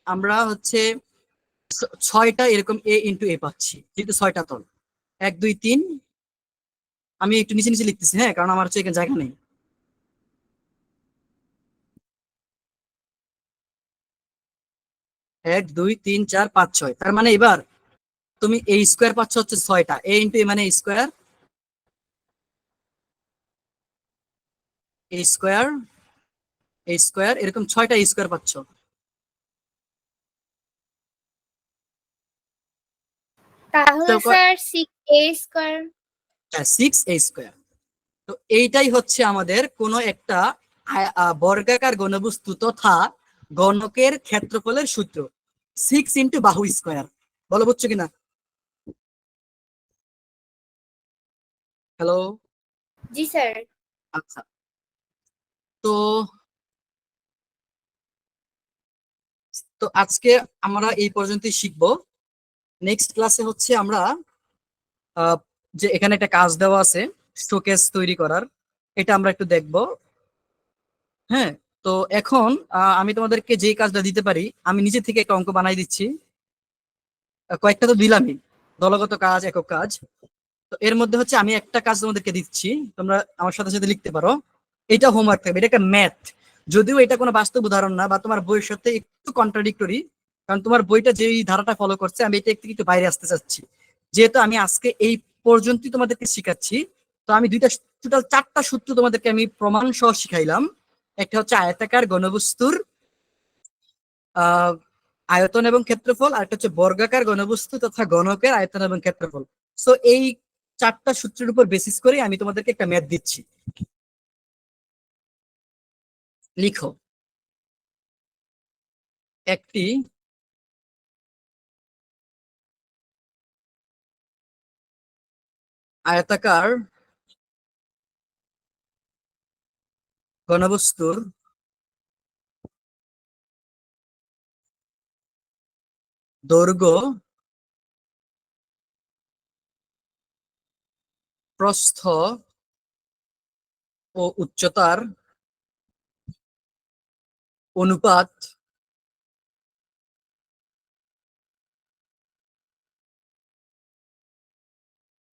আমরা হচ্ছে ছয়টা এরকম এ ইন্টু এ পাচ্ছি, যেহেতু ছয়টা তল। 1 2 3, আমি একটু নিচে নিচে লিখতেছি, হ্যাঁ, কারণ আমার হচ্ছে এখানে জায়গা নেই। 1 2 3 4 5 6, তার মানে এবার তুমি এ স্কোয়ার পাচ্ছ হচ্ছে ছয়টা, এ ইন্টু এ মানে স্কোয়ার, এ স্কোয়ার, এ স্কোয়ার, এরকম ছয়টা স্কোয়ার পাচ্ছ। তাহলে স্যার 6a² 6a স্কোয়ার। তো এইটাই হচ্ছে আমাদের কোন একটা বর্গাকার ঘনবস্তু তথা গণকের ক্ষেত্রফলের সূত্র, 6 বাহু স্কোয়ার। বলো বুঝছো কিনা? হ্যালো? জি স্যার। আচ্ছা, তো তো আজকে আমরা এই পর্যন্তই শিখবো। নেক্সট ক্লাসে হচ্ছে আমরা আহ, যে এখানে একটা কাজ দেওয়া আছে শোকেস তৈরি করার, এটা আমরা একটু দেখবো। হ্যাঁ, তো এখন আমি তোমাদেরকে যে কাজটা দিতে পারি, আমি নিজে থেকে একটা অঙ্ক বানাই দিচ্ছি। কয়েকটা তো দিলামই, দলগত কাজ, একক কাজ। তো এর মধ্যে হচ্ছে আমি একটা কাজ তোমাদেরকে দিচ্ছি, তোমরা আমার সাথে সাথে লিখতে পারো। এটা হোমওয়ার্ক থাকবে, এটা একটা ম্যাথ। যদিও এটা কোনো বাস্তব উদাহরণ না বা তোমার বইয়ের সাথে একটু কন্ট্রাডিক্টরি, কারণ তোমার বইটা যেই ধারাটা ফলো করছে আমি এটা একটু একটু বাইরে আসতে চাচ্ছি। যেহেতু আমি আজকে এই পর্যন্তই তোমাদেরকে শিখাচ্ছি, তো আমি টোটাল 4টা সূত্র তোমাদেরকে আমি প্রমাণ সহ শিখাইলাম। একটা হচ্ছে আয়তাকার ঘনবস্তুর আহ আয়তন এবং ক্ষেত্রফল, আর একটা হচ্ছে বর্গাকার ঘনবস্তু তথা ঘনকের আয়তন এবং ক্ষেত্রফল। সো এই 4টা সূত্রের উপর বেসিস করে আমি তোমাদেরকে একটা ম্যাথ দিচ্ছি। লিখো, একটি আয়তাকার ঘনবস্তুর দৈর্ঘ্য, প্রস্থ ও উচ্চতার অনুপাত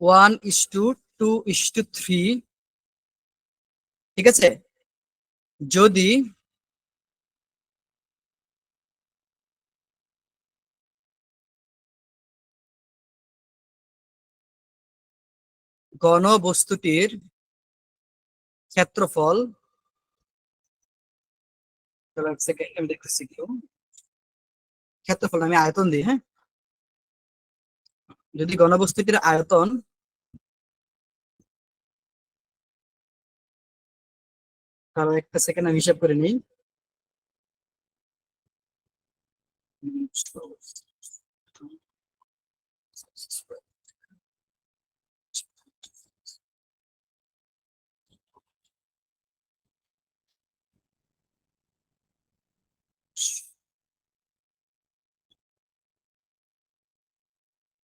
1:2:3। ঠিক আছে? যদি ঘনবস্তুটির ক্ষেত্রফল, এক সেকেন্ড আমি দেখতেছি একটু, ক্ষেত্রফল আমি আয়তন দিই, হ্যাঁ, যদি ঘনবস্তুটির আয়তন, তাহলে একটা সেকেন্ড আমি হিসাব করে নিই।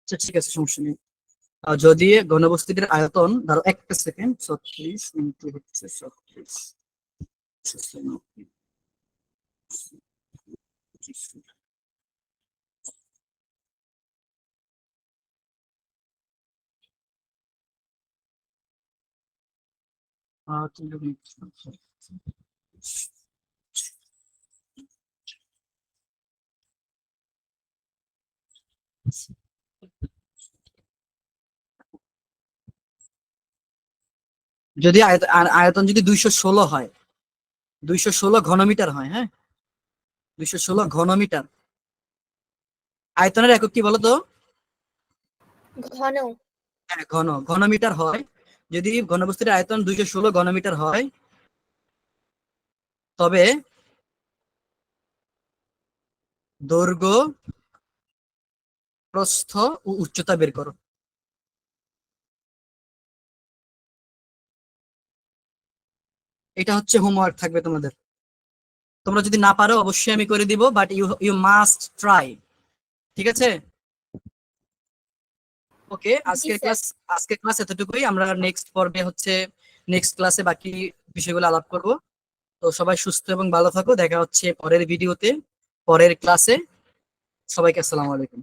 আচ্ছা ঠিক আছে, সমস্যা নেই। যদি ঘনবস্তুটির আয়তন ধরো, একটা সেকেন্ড, 36 ইন্টু হচ্ছে 36, যদি আয়তন যদি 216 হয়, 216 ঘনমিটার হয়, হ্যাঁ, 216 ঘনমিটার। আয়তনের একক কি বলতো? ঘন হ্যাঁ, ঘনমিটার হয়। যদি ঘনবস্তুর আয়তন 216 ঘনমিটার হয়, তবে দৈর্ঘ্য, প্রস্থ ও উচ্চতা বের করো। এটা হচ্ছে হোমওয়ার্ক থাকবে তোমাদের। তোমরা যদি না পারো অবশ্যই আমি করে দিব, but you you must try. ঠিক আছে? ওকে, জি স্যার। আজকের ক্লাস এতটুকুই। আমরা নেক্সট পর্বে হচ্ছে নেক্সট ক্লাসে বাকি বিষয়গুলো আলাপ করব। তো সবাই সুস্থ এবং ভালো থাকো, দেখা হচ্ছে পরের ভিডিওতে, পরের ক্লাসে। সবাইকে আসসালামু আলাইকুম।